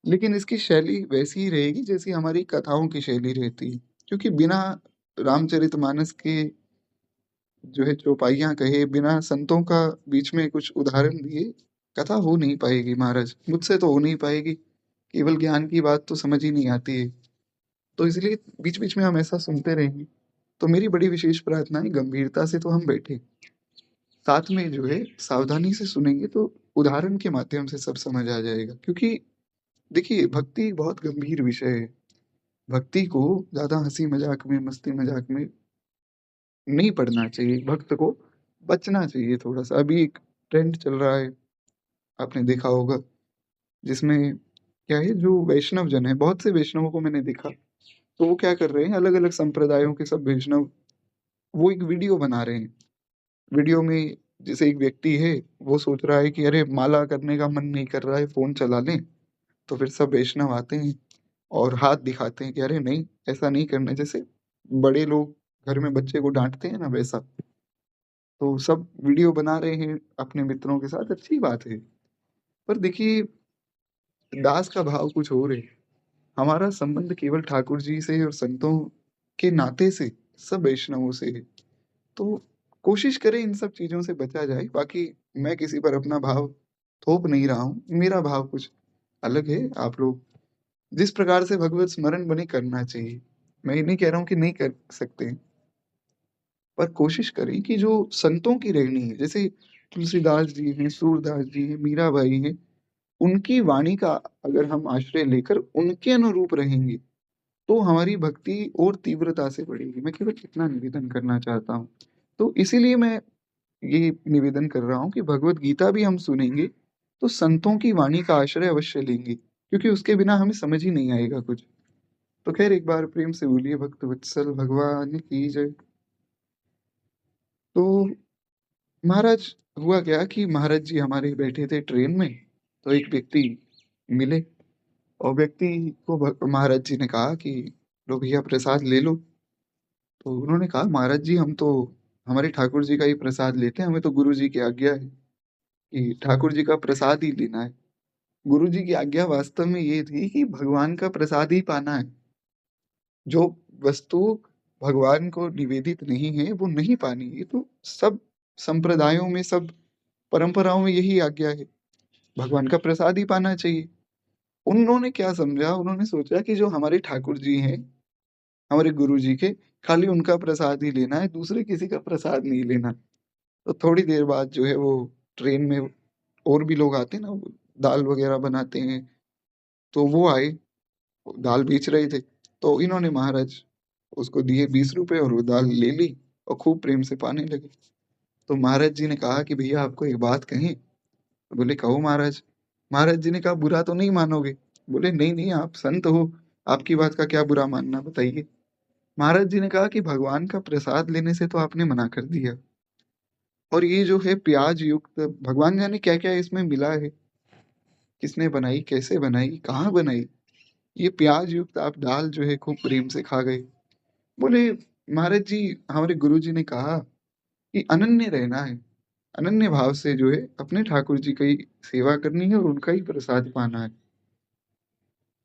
लेकिन इसकी शैली वैसी ही रहेगी जैसी हमारी कथाओं की शैली रहती है। क्योंकि बिना रामचरितमानस के जो है चौपाइयाँ कहे, बिना संतों का बीच में कुछ उदाहरण दिए, कथा हो नहीं पाएगी महाराज, मुझसे तो हो नहीं पाएगी। केवल ज्ञान की बात तो समझ ही नहीं आती है। तो इसलिए बीच-बीच में हम ऐसा सुनते रहेंगे। तो मेरी बड़ी विशेष प्रार्थना है गंभीरता से तो हम बैठे। साथ में जो है सावधानी से सुनेंगे तो उदाहरण के माध्यम से सब समझ आ जाएगा। क्योंकि देखिए भक्ति एक बहुत गंभीर विषय है। भक्ति को ज़्यादा हँसी-मज़ाक में, मस्ती-मज़ाक में नहीं पढ़ना चाहिए। भक्त को बचना चाहिए थोड़ा-सा। अभी एक ट्रेंड चल रहा है, आपने देखा होगा, जिसमें क्या है जो वैष्णव जन हैं, बहुत से वैष्णवों को मैंने देखा, तो वो क्या कर रहे हैं, अलग-अलग संप्रदायों के सब वैष्णव, वो एक वीडियो बना रहे हैं। वीडियो में जैसे एक व्यक्ति है, वो सोच रहा है कि अरे माला करने का मन नहीं कर रहा है, फ़ोन चला लें। तो फिर सब वैष्णव आते हैं और हाथ दिखाते हैं कि अरे नहीं, ऐसा नहीं करना। जैसे बड़े लोग घर में बच्चे को डाँटते हैं ना, वैसा। तो सब वीडियो बना रहे हैं अपने मित्रों के साथ, अच्छी बात है। पर देखिए दास का भाव कुछ और है। हमारा संबंध केवल ठाकुर जी से और संतों के नाते से, सब वैष्णवों से है। तो कोशिश करें इन सब चीज़ों से बचा जाए। बाकी मैं किसी पर अपना भाव थोप नहीं रहा हूँ। मेरा भाव कुछ अलग है। आप लोग जिस प्रकार से भगवत स्मरण बने करना चाहिए। मैं ये नहीं कह रहा हूँ कि नहीं कर सकते हैं, पर कोशिश करें कि जो संतों की रहनी है, जैसे तुलसीदास जी हैं, सूरदास जी हैं, मीराबाई हैं, उनकी वाणी का अगर हम आश्रय लेकर उनके अनुरूप रहेंगे, तो हमारी भक्ति और तीव्रता से बढ़ेगी। मैं केवल इतना निवेदन करना चाहता हूँ। तो इसीलिए मैं ये निवेदन कर रहा हूँ कि भगवत गीता भी हम सुनेंगे, तो संतों की वाणी का आश्रय अवश्य लेंगे, क्योंकि उसके बिना हमें समझ ही नहीं आएगा कुछ। तो खैर एक बार प्रेम से बोलिए भक्तवत्सल भगवान की जय। तो महाराज हुआ क्या कि महाराज जी हमारे बैठे थे ट्रेन में, तो एक व्यक्ति मिले और व्यक्ति को महाराज जी ने कहा कि लो भैया प्रसाद ले लो। तो उन्होंने कहा महाराज जी हम तो हमारे ठाकुर जी का ही प्रसाद लेते हैं, हमें तो गुरु जी की आज्ञा है कि ठाकुर जी का प्रसाद ही लेना है। गुरु जी की आज्ञा वास्तव में ये थी कि भगवान का प्रसाद ही पाना है। जो वस्तु भगवान को निवेदित नहीं है वो नहीं पानी। ये तो सब संप्रदायों में, सब परंपराओं में यही आज्ञा है, भगवान का प्रसाद ही पाना चाहिए। उन्होंने क्या समझा, उन्होंने सोचा कि जो हमारे ठाकुर जी हैं, हमारे गुरु जी के, खाली उनका प्रसाद ही लेना है, दूसरे किसी का प्रसाद नहीं लेना। तो थोड़ी देर बाद जो है वो ट्रेन में और भी लोग आते हैं ना, वो दाल वगैरह बनाते हैं, तो वो आए, वो दाल बेच रहे थे। तो इन्होंने महाराज उसको दिए 20 रुपए और वो दाल ले ली और खूब प्रेम से पाने लगे। तो महाराज जी ने कहा कि भैया आपको एक बात कहें? तो बोले कहो महाराज। महाराज जी ने कहा बुरा तो नहीं मानोगे? बोले नहीं, नहीं आप संत हो, आपकी बात का क्या बुरा मानना बताइए? महाराज जी ने कहा कि भगवान का प्रसाद लेने से तो आपने मना कर दिया और ये जो है प्याज युक्त, भगवान जाने क्या क्या इसमें मिला है, किसने बनाई, कैसे बनाई, कहाँ बनाई, ये प्याज युक्त आप दाल जो है खूब प्रेम से खा गए। बोले महाराज जी, हमारे गुरु जी ने कहा कि अनन्य रहना है, अनन्य भाव से जो है अपने ठाकुर जी की सेवा करनी है और उनका ही प्रसाद पाना है।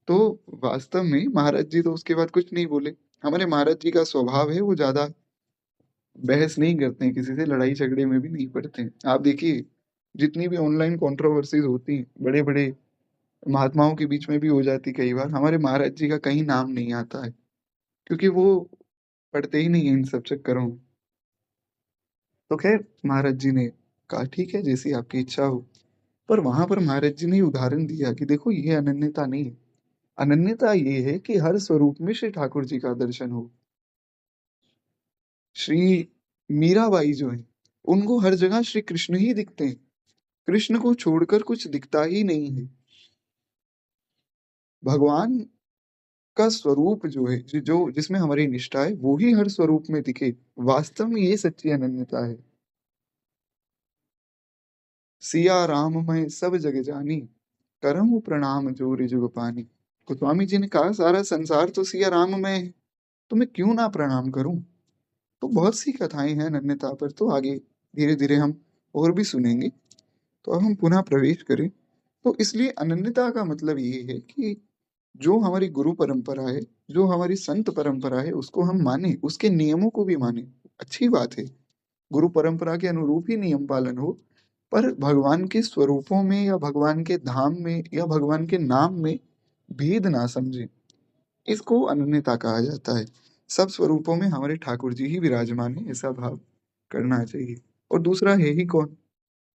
तो वास्तव में महाराज जी तो उसके बाद कुछ नहीं बोले। हमारे महाराज जी का स्वभाव है, वो ज्यादा बहस नहीं करते हैं, किसी से लड़ाई झगड़े में भी नहीं पड़ते हैं। आप देखिए, जितनी भी ऑनलाइन कंट्रोवर्सीज होती हैं, बड़े बड़े महात्माओं के बीच में भी हो जाती, कई बार हमारे महाराज जी का कहीं नाम नहीं आता है, क्योंकि वो पढ़ते ही नहीं है इन सब चक्करों में। तो खैर महाराज जी ने कहा ठीक है, जैसी आपकी इच्छा हो। पर वहां पर महाराज जी ने उदाहरण दिया कि देखो, ये अनन्यता नहीं है। अनन्यता ये है कि हर स्वरूप में श्री ठाकुर जी का दर्शन हो। श्री मीराबाई जो है, उनको हर जगह श्री कृष्ण ही दिखते हैं, कृष्ण को छोड़कर कुछ दिखता ही नहीं है। भगवान का स्वरूप जो है, जो जिसमें हमारी निष्ठा है, वो ही हर स्वरूप में दिखे। वास्तव में ये सच्ची अनन्यता है। सिया राम मैं सब जग जानी, करहूं प्रणाम जोरि जुग पानी। तो स्वामी जी ने कहा सारा संसार तो सिया राम में है, तो मैं क्यों ना प्रणाम करूं। तो बहुत सी कथाएं हैं अनन्यता पर, तो आगे धीरे धीरे हम और भी सुनेंगे। तो अब हम पुनः प्रवेश करें। तो इसलिए अनन्यता का मतलब ये है कि जो हमारी गुरु परंपरा है, जो हमारी संत परंपरा है, उसको हम माने, उसके नियमों को भी माने। अच्छी बात है, गुरु परंपरा के अनुरूप ही नियम पालन हो। पर भगवान के स्वरूपों में या भगवान के धाम में या भगवान के नाम में भेद ना समझे, इसको अनन्यता कहा जाता है। सब स्वरूपों में हमारे ठाकुर जी ही विराजमान है, ऐसा भाव करना चाहिए। और दूसरा है ही कौन,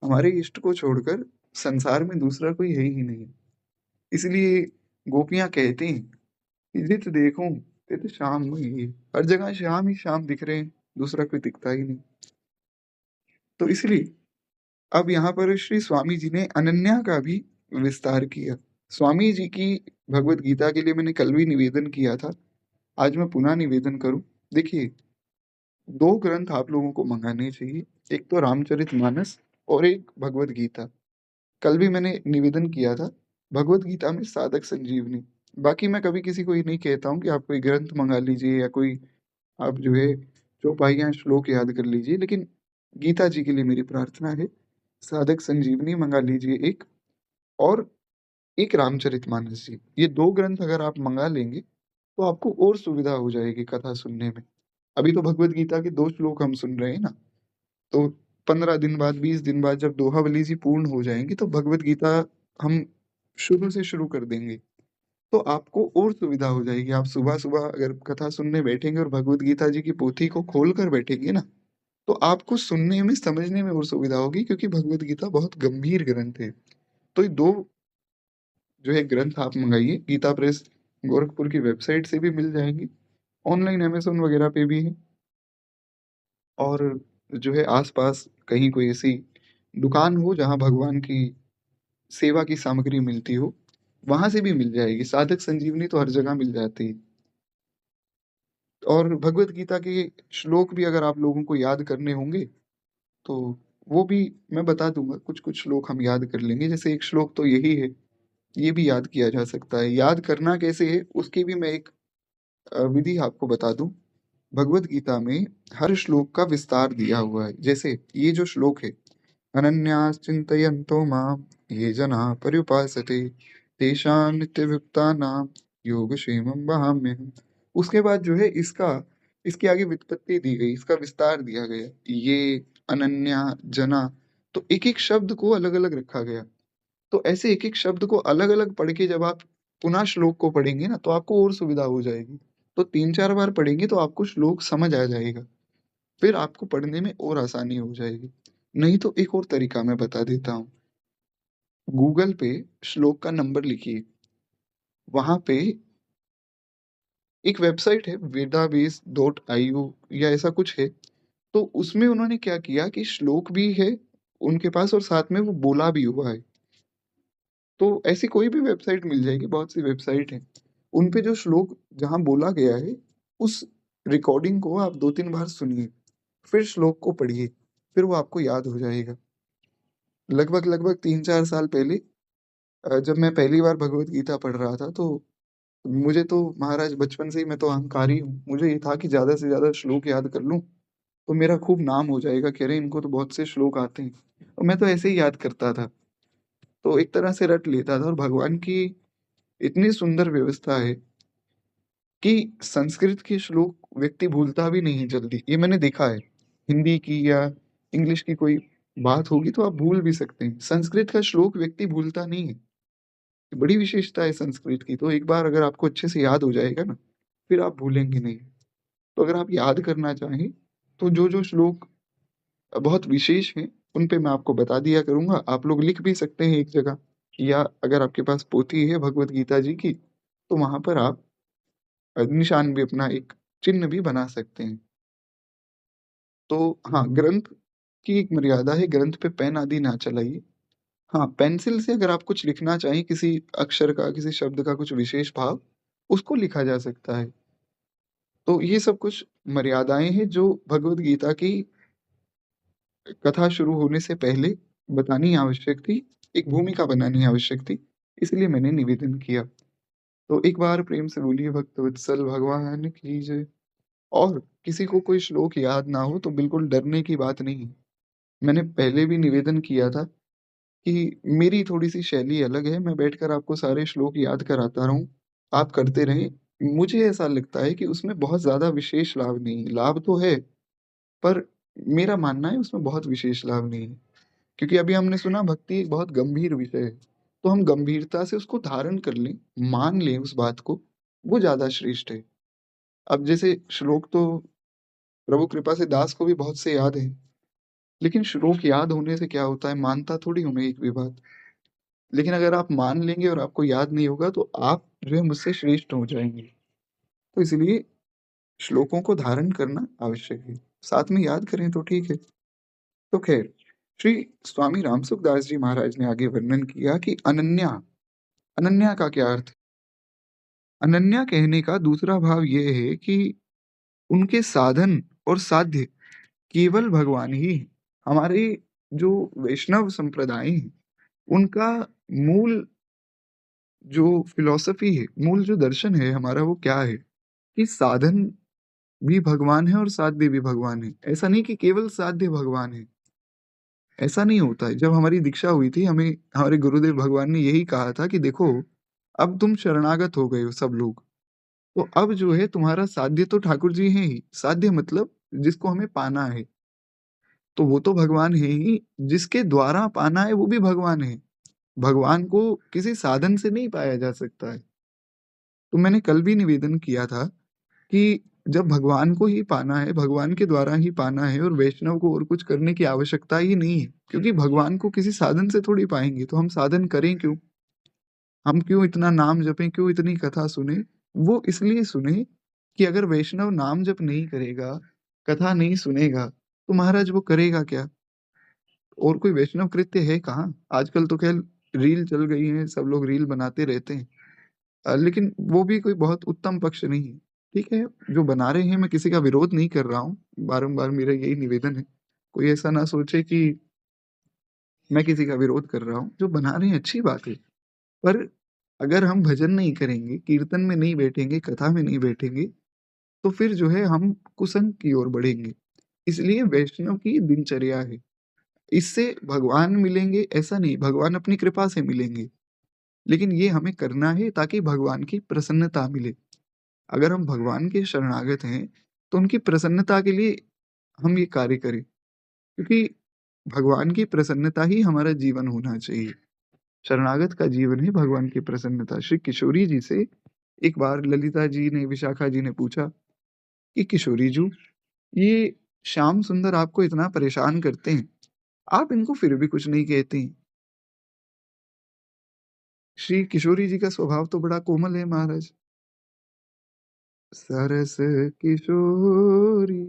हमारे इष्ट को छोड़कर संसार में दूसरा कोई है ही नहीं। इसलिए गोपियां कहती हैं कि जित देखूं तित श्याम वही, हर जगह श्याम ही श्याम दिख रहे हैं, दूसरा कोई दिखता ही नहीं। तो इसलिए अब यहाँ पर श्री स्वामी जी ने अनन्या का भी विस्तार किया। स्वामी जी की भगवत गीता के लिए मैंने कल भी निवेदन किया था, आज मैं पुनः निवेदन करूं। देखिए, दो ग्रंथ आप लोगों को मंगाने चाहिए, एक तो रामचरितमानस और एक भगवत गीता। कल भी मैंने निवेदन किया था, भगवत गीता में साधक संजीवनी। बाकी मैं कभी किसी को ये नहीं कहता हूँ कि आप कोई ग्रंथ मंगा लीजिए या कोई आप जो है चौपाइयाँ श्लोक याद कर लीजिए, लेकिन गीता जी के लिए मेरी प्रार्थना है, साधक संजीवनी मंगा लीजिए एक, और एक रामचरितमानस जी। ये दो ग्रंथ अगर आप मंगा लेंगे तो आपको और सुविधा हो जाएगी कथा सुनने में। अभी तो भगवत गीता के दो श्लोक हम सुन रहे हैं ना, तो 15 दिन बाद, 20 दिन बाद जब दोहावली जी पूर्ण हो जाएंगी तो भगवत गीता हम शुरू से शुरू कर देंगे। तो आपको और सुविधा हो जाएगी। आप सुबह सुबह अगर कथा सुनने बैठेंगे और भगवत गीता जी की पोथी को खोल कर बैठेंगे ना, तो आपको सुनने में समझने में और सुविधा होगी, क्योंकि भगवत गीता बहुत गंभीर ग्रंथ है। तो ये दो जो है ग्रंथ आप मंगाइए, गीता प्रेस गोरखपुर की वेबसाइट से भी मिल जाएंगी, ऑनलाइन अमेजोन वगैरह पे भी है। और जो है आसपास कहीं कोई ऐसी दुकान हो जहाँ भगवान की सेवा की सामग्री मिलती हो, वहां से भी मिल जाएगी। साधक संजीवनी तो हर जगह मिल जाती है। और भगवत गीता के श्लोक भी अगर आप लोगों को याद करने होंगे तो वो भी मैं बता दूंगा, कुछ कुछ श्लोक हम याद कर लेंगे। जैसे एक श्लोक तो यही है, ये भी याद किया जा सकता है। याद करना कैसे है उसकी भी मैं एक विधि आपको बता दूं। भगवत गीता में हर श्लोक का विस्तार दिया हुआ है। जैसे ये जो श्लोक है, अनन्यास चिन्तयन्तो माम ये जना पर्युपासते तेषां नित्ययुक्तानां योगक्षेमं वहाम्यहम्। उसके बाद जो है इसका, इसके आगे व्युत्पत्ति दी गई, इसका विस्तार दिया गया, ये अनन्या जना, तो एक एक शब्द को अलग अलग रखा गया। तो ऐसे एक एक शब्द को अलग अलग पढ़ के जब आप पुनः श्लोक को पढ़ेंगे ना, तो आपको और सुविधा हो जाएगी। तो 3-4 बार पढ़ेंगे तो आपको श्लोक समझ आ जाएगा, फिर आपको पढ़ने में और आसानी हो जाएगी। नहीं तो एक और तरीका मैं बता देता हूँ, गूगल पे श्लोक का नंबर लिखिए, वहां पे एक वेबसाइट है वेदाबेस.io या ऐसा कुछ है। तो उसमें उन्होंने क्या किया कि श्लोक भी है उनके पास और साथ में वो बोला भी हुआ है। तो ऐसी कोई भी वेबसाइट मिल जाएगी, बहुत सी वेबसाइट है, उन पे जो श्लोक जहाँ बोला गया है, उस रिकॉर्डिंग को आप 2-3 बार सुनिए, फिर श्लोक को पढ़िए। फिर वो आपको याद हो जाएगा। लगभग 3-4 साल पहले जब मैं पहली बार भगवत गीता पढ़ रहा था, तो मुझे तो महाराज बचपन से ही, मैं तो अहंकारी हूँ। मुझे ये था कि ज़्यादा से ज़्यादा श्लोक याद कर लूँ, तो मेरा खूब नाम हो जाएगा कि अरे! इनको तो बहुत से श्लोक आते हैं। और मैं तो ऐसे ही याद करता था। तो एक तरह से रट लेता था, और भगवान की इतनी सुंदर व्यवस्था है कि संस्कृत के श्लोक व्यक्ति भूलता भी नहीं है जल्दी। ये मैंने देखा है। हिंदी की या इंग्लिश की कोई बात होगी तो आप भूल भी सकते हैं। संस्कृत का श्लोक व्यक्ति भूलता नहीं है। बड़ी विशेषता है संस्कृत की। तो एक बार अगर आपको अच्छे से याद हो जाएगा ना, फिर आप भूलेंगे नहीं। तो अगर आप याद करना चाहें, तो जो-जो श्लोक बहुत विशेष हैं, उन पे मैं आपको बता दिया करूँगा। आप लोग लिख भी सकते हैं एक जगह, या अगर आपके पास पोथी है भगवद गीता जी की, तो वहाँ पर आप निशान भी, अपना एक चिन्ह भी बना सकते हैं। तो हाँ, ग्रंथ की एक मर्यादा है, ग्रंथ पे पेन आदि ना चलाइए। हाँ, पेंसिल से अगर आप कुछ लिखना चाहें, किसी अक्षर का, किसी शब्द का कुछ विशेष भाव, उसको लिखा जा सकता है। तो ये सब कुछ मर्यादाएँ हैं जो भगवद गीता की कथा शुरू होने से पहले बतानी आवश्यक थी, एक भूमिका बनानी आवश्यक थी, इसलिए मैंने निवेदन किया। तो एक बार प्रेम से बोलिए भक्तवत्सल भगवान की जय। और किसी को कोई श्लोक याद ना हो तो बिल्कुल डरने की बात नहीं है। मैंने पहले भी निवेदन किया था कि मेरी थोड़ी-सी शैली अलग है, मैं बैठकर आपको सारे श्लोक याद कराता रहूँ, आप करते रहें। मुझे ऐसा लगता है कि उसमें बहुत ज़्यादा विशेष लाभ नहीं है, लाभ तो है, पर मेरा मानना है उसमें बहुत विशेष लाभ नहीं है। क्योंकि अभी हमने सुना भक्ति एक बहुत गंभीर विषय है, तो हम गंभीरता से उसको धारण कर लें, मान लें उस बात को, वो ज़्यादा श्रेष्ठ है। अब जैसे श्लोक तो प्रभु कृपा से दास को भी बहुत से याद हैं, लेकिन श्लोक याद होने से क्या होता है, मानता थोड़ी हूँ मैं एक भी बात। लेकिन अगर आप मान लेंगे और आपको याद नहीं होगा, तो आप जो है मुझसे श्रेष्ठ हो जाएँगे। तो इसलिए श्लोकों को धारण करना आवश्यक है। साथ में याद करें तो ठीक है। तो ख़ैर, श्री स्वामी रामसुखदास जी महाराज ने आगे वर्णन किया कि अनन्या, अनन्या का क्या अर्थ है? अनन्या कहने का दूसरा भाव ये है कि उनके साधन और साध्य केवल भगवान ही हैं। हमारे जो वैष्णव संप्रदाय हैं, उनका मूल जो फ़िलॉसफ़ी है, मूल जो दर्शन है हमारा, वो क्या है कि साधन भी भगवान है और साध्य भी भगवान है। ऐसा नहीं कि केवल साध्य भगवान है, ऐसा नहीं होता है। जब हमारी दीक्षा हुई थी, हमें हमारे गुरुदेव भगवान ने यही कहा था कि देखो, अब तुम शरणागत हो गए हो सब लोग, तो अब जो है तुम्हारा साध्य तो ठाकुर जी हैं ही। साध्य मतलब जिसको हमें पाना है, तो वो तो भगवान है ही, जिसके द्वारा पाना है वो भी भगवान है। भगवान को किसी साधन से नहीं पाया जा सकता है। तो मैंने कल भी निवेदन किया था कि जब भगवान को ही पाना है, भगवान के द्वारा ही पाना है, और वैष्णव को और कुछ करने की आवश्यकता ही नहीं है। क्योंकि भगवान को किसी साधन से थोड़ी पाएँगे, तो हम साधन करें क्यों? हम क्यों इतना नाम जपें, क्यों इतनी कथा सुनें? वो इसलिए सुनें कि अगर वैष्णव नाम जप नहीं करेगा, कथा नहीं सुनेगा, तो महाराज वो करेगा क्या? और कोई वैष्णव कृत्य है कहाँ? आजकल तो ख़ैर रील चल गई है, सब लोग रील बनाते रहते हैं। लेकिन वो भी कोई बहुत उत्तम पक्ष नहीं है। ठीक है, जो बना रहे हैं, मैं किसी का विरोध नहीं कर रहा हूँ, बारंबार मेरा यही निवेदन है। कोई ऐसा ना सोचे कि मैं किसी का विरोध कर रहा हूँ, जो बना रहे हैं अच्छी बात है। पर अगर हम भजन नहीं करेंगे, कीर्तन में नहीं बैठेंगे, कथा में नहीं बैठेंगे, तो फिर जो है हम कुसंग की ओर बढ़ेंगे। इसलिए वैष्णव की दिनचर्या है। इससे भगवान मिलेंगे ऐसा नहीं, भगवान अपनी कृपा से मिलेंगे। लेकिन ये हमें करना है ताकि भगवान की प्रसन्नता मिले। अगर हम भगवान के शरणागत हैं, तो उनकी प्रसन्नता के लिए हम ये कार्य करें, क्योंकि भगवान की प्रसन्नता ही हमारा जीवन होना चाहिए। शरणागत का जीवन है भगवान की प्रसन्नता। श्री किशोरी जी से एक बार ललिता जी ने, विशाखा जी ने पूछा कि किशोरी जी, ये श्याम सुंदर आपको इतना परेशान करते हैं, आप इनको फिर भी कुछ नहीं कहती हैं। श्री किशोरी जी का स्वभाव तो बड़ा कोमल है महाराज। सरस किशोरी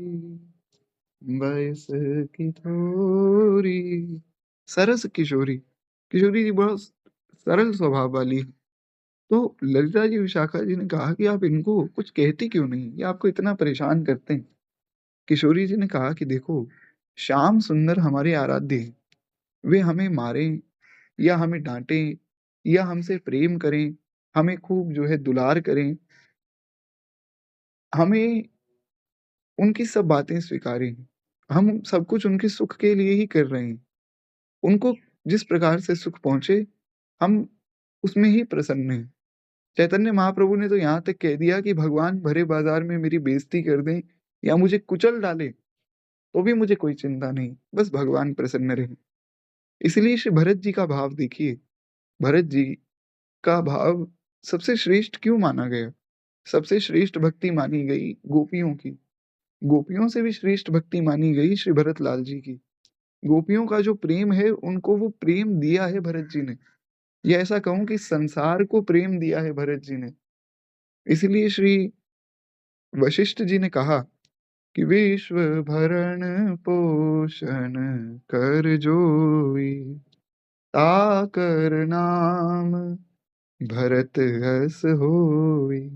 बयस की थोरी, सरस किशोरी। किशोरी जी बहुत सरल स्वभाव वाली हैं। तो ललिता जी, विशाखा जी ने कहा कि आप इनको कुछ कहती क्यों नहीं? ये आपको इतना परेशान करते हैं। किशोरी जी ने कहा कि देखो, श्याम सुंदर हमारे आराध्य हैं। वे हमें मारें या हमें डाँटें या हमसे प्रेम करें, हमें खूब जो है दुलार करें, हमें उनकी सब बातें स्वीकारें। हम सब कुछ उनके सुख के लिए ही कर रहे हैं। उनको जिस प्रकार से सुख पहुँचे, हम उसमें ही प्रसन्न हैं। चैतन्य महाप्रभु ने तो यहाँ तक कह दिया कि भगवान भरे बाज़ार में मेरी बेइज़्ज़ती कर दें या मुझे कुचल डालें, तो भी मुझे कोई चिंता नहीं, बस भगवान प्रसन्न रहें। इसलिए श्री भरत जी का भाव देखिए, भरत जी का भाव सबसे श्रेष्ठ क्यों माना गया? सबसे श्रेष्ठ भक्ति मानी गई गोपियों की। गोपियों से भी श्रेष्ठ भक्ति मानी गई श्री भरत लाल जी की। गोपियों का जो प्रेम है, उनको वो प्रेम दिया है भरत जी ने। या ऐसा कहूँ कि संसार को प्रेम दिया है भरत जी ने। इसीलिए श्री वशिष्ठ जी ने कहा कि विश्व भरण पोषण कर जोई, ताकर नाम भरत अस होई।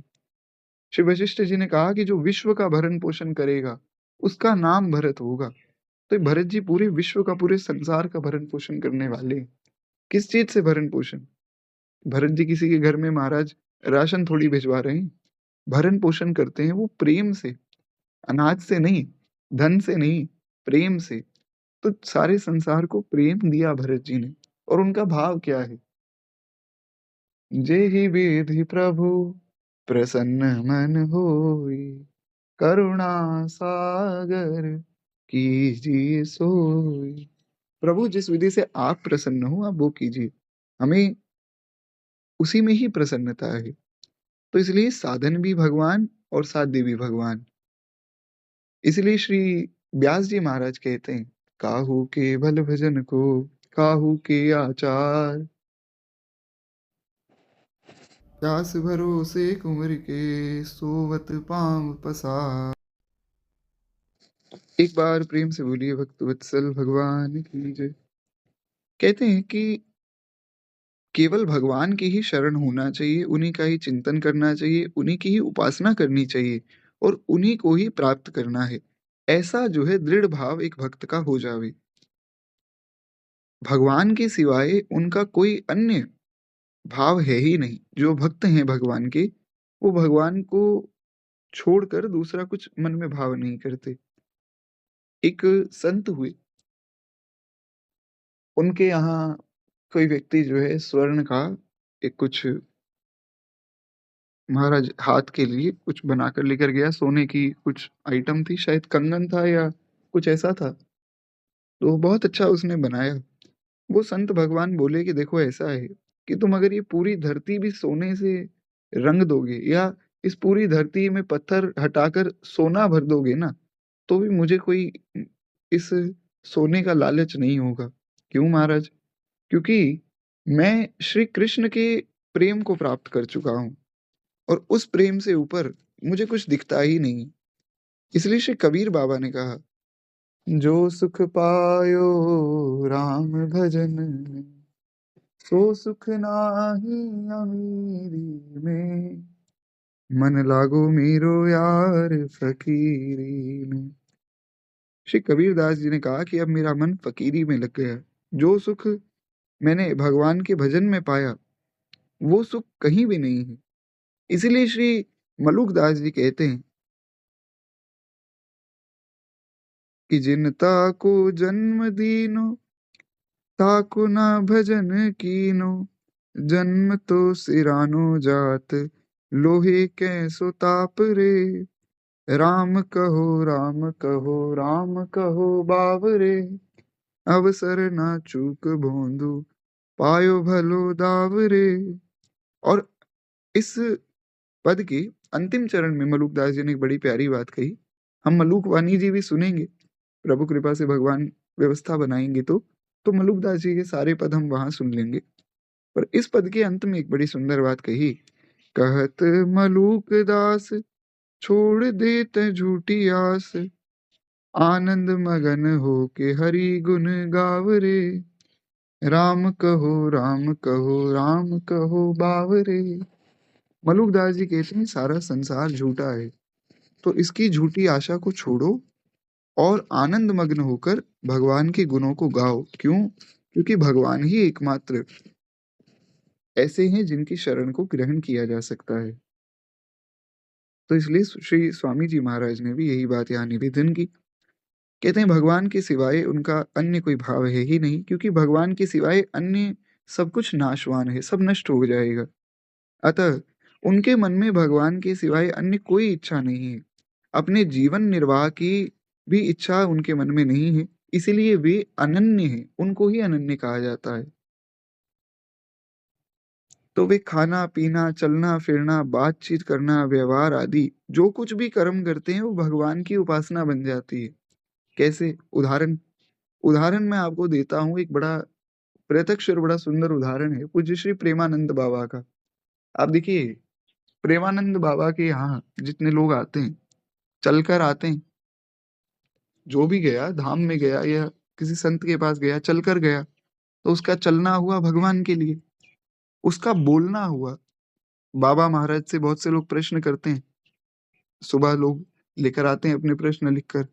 श्री वशिष्ठ जी ने कहा कि जो विश्व का भरण पोषण करेगा, उसका नाम भरत होगा। तो ये भरत जी पूरे विश्व का, पूरे संसार का भरण पोषण करने वाले हैं। किस चीज से भरण पोषण? भरत जी किसी के घर में महाराज राशन थोड़ी भिजवा रहे हैं। भरण पोषण करते हैं वो प्रेम से, अनाज से नहीं, धन से नहीं, प्रेम से। तो सारे संसार को प्रेम दिया भरत जी ने। और उनका भाव क्या है? जेहि विधि प्रभु प्रसन्न मन होई, करुणा सागर कीजिए सोई। प्रभु जिस विधि से आप प्रसन्न हो, आप वो कीजिए। हमें उसी में ही प्रसन्नता है। तो इसलिए साधन भी भगवान और साध्य भी भगवान। इसलिए श्री व्यास जी महाराज कहते हैं, काहू के भल भजन को, काहू के आचार, प्यास भरोसे कुंवर के, सोवत पाँव पसार। एक बार प्रेम से बोलिए भक्त वत्सल भगवान की जय। कहते हैं कि केवल भगवान की ही शरण होना चाहिए, उन्हीं का ही चिंतन करना चाहिए, उन्हीं की ही उपासना करनी चाहिए और उन्हीं को ही प्राप्त करना है। ऐसा जो है दृढ़ भाव एक भक्त का हो जावे। भगवान के सिवाय उनका कोई अन्य भाव है ही नहीं। जो भक्त हैं भगवान के, वो भगवान को छोड़कर दूसरा कुछ मन में भाव नहीं करते। एक संत हुए, उनके यहाँ कोई व्यक्ति जो है स्वर्ण का एक कुछ महाराज हाथ के लिए कुछ बनाकर लेकर गया। सोने की कुछ आइटम थी, शायद कंगन था या कुछ ऐसा था। तो बहुत अच्छा उसने बनाया। वो संत भगवान बोले कि देखो ऐसा है कि तुम अगर ये पूरी धरती भी सोने से रंग दोगे या इस पूरी धरती में पत्थर हटाकर सोना भर दोगे ना, तो भी मुझे कोई इस सोने का लालच नहीं होगा। क्यों महाराज? क्योंकि मैं श्री कृष्ण के प्रेम को प्राप्त कर चुका हूँ और उस प्रेम से ऊपर मुझे कुछ दिखता ही नहीं। इसलिए श्री कबीर बाबा ने कहा, जो सुख पायो राम भजन में, सो सुख नाहि अमीरी में, मन लागो मेरो यार फकीरी में। श्री कबीरदास जी ने कहा कि अब मेरा मन फकीरी में लग गया। जो सुख मैंने भगवान के भजन में पाया, वो सुख कहीं भी नहीं है। इसीलिए श्री मलुकदास जी कहते हैं कि जिनता को जन्म दीनो, ताको ना भजन कीनो, जन्म तो सिरानो जात, लोहे कैसो ताप रे, राम कहो राम कहो राम कहो बावरे, अवसर ना चूक भोंदू, पायो भलो दावरे। और इस पद के अंतिम चरण में मलुकदास जी ने एक बड़ी प्यारी बात कही। हम मलुक वाणी जी भी सुनेंगे, प्रभु कृपा से भगवान व्यवस्था बनाएंगे तो मलुकदास जी के सारे पद हम वहां सुन लेंगे। पर इस पद के अंत में एक बड़ी सुंदर बात कही, कहत मलुक दास छोड़ देते झूठी आस, आनंद मगन हो के हरि गुण गावरे, राम कहो राम कहो राम कहो बावरे। मलुकदास जी कहते हैं सारा संसार झूठा है, तो इसकी झूठी आशा को छोड़ो और आनंद मग्न होकर भगवान के गुणों को गाओ। क्यों? क्योंकि भगवान ही एकमात्र ऐसे हैं जिनकी शरण को ग्रहण किया जा सकता है। तो इसलिए श्री स्वामी जी महाराज ने भी यही बात यहाँ निवेदन की। कहते हैं भगवान के सिवाय उनका अन्य कोई भाव है ही नहीं, क्योंकि भगवान के सिवाय अन्य सब कुछ नाशवान है, सब नष्ट हो जाएगा। अतः उनके मन में भगवान के सिवाय अन्य कोई इच्छा नहीं है। अपने जीवन निर्वाह की भी इच्छा उनके मन में नहीं है, इसीलिए वे अनन्य हैं, उनको ही अनन्य कहा जाता है। तो वे खाना-पीना, चलना-फिरना, बातचीत करना, व्यवहार आदि जो कुछ भी कर्म करते हैं, वो भगवान की उपासना बन जाती है। कैसे? उदाहरण उदाहरण मैं आपको देता हूँ, एक बड़ा प्रत्यक्ष और बड़ा सुंदर उदाहरण है पूज्य श्री प्रेमानंद बाबा का। आप देखिए, प्रेमानंद बाबा के यहाँ जितने लोग आते हैं, चलकर आते हैं, जो भी गया, धाम में गया या किसी संत के पास गया, चलकर गया, तो उसका चलना हुआ भगवान के लिए, उसका बोलना हुआ। बाबा महाराज से बहुत से लोग प्रश्न करते हैं, सुबह लोग लेकर आते हैं अपने प्रश्न लिखकर,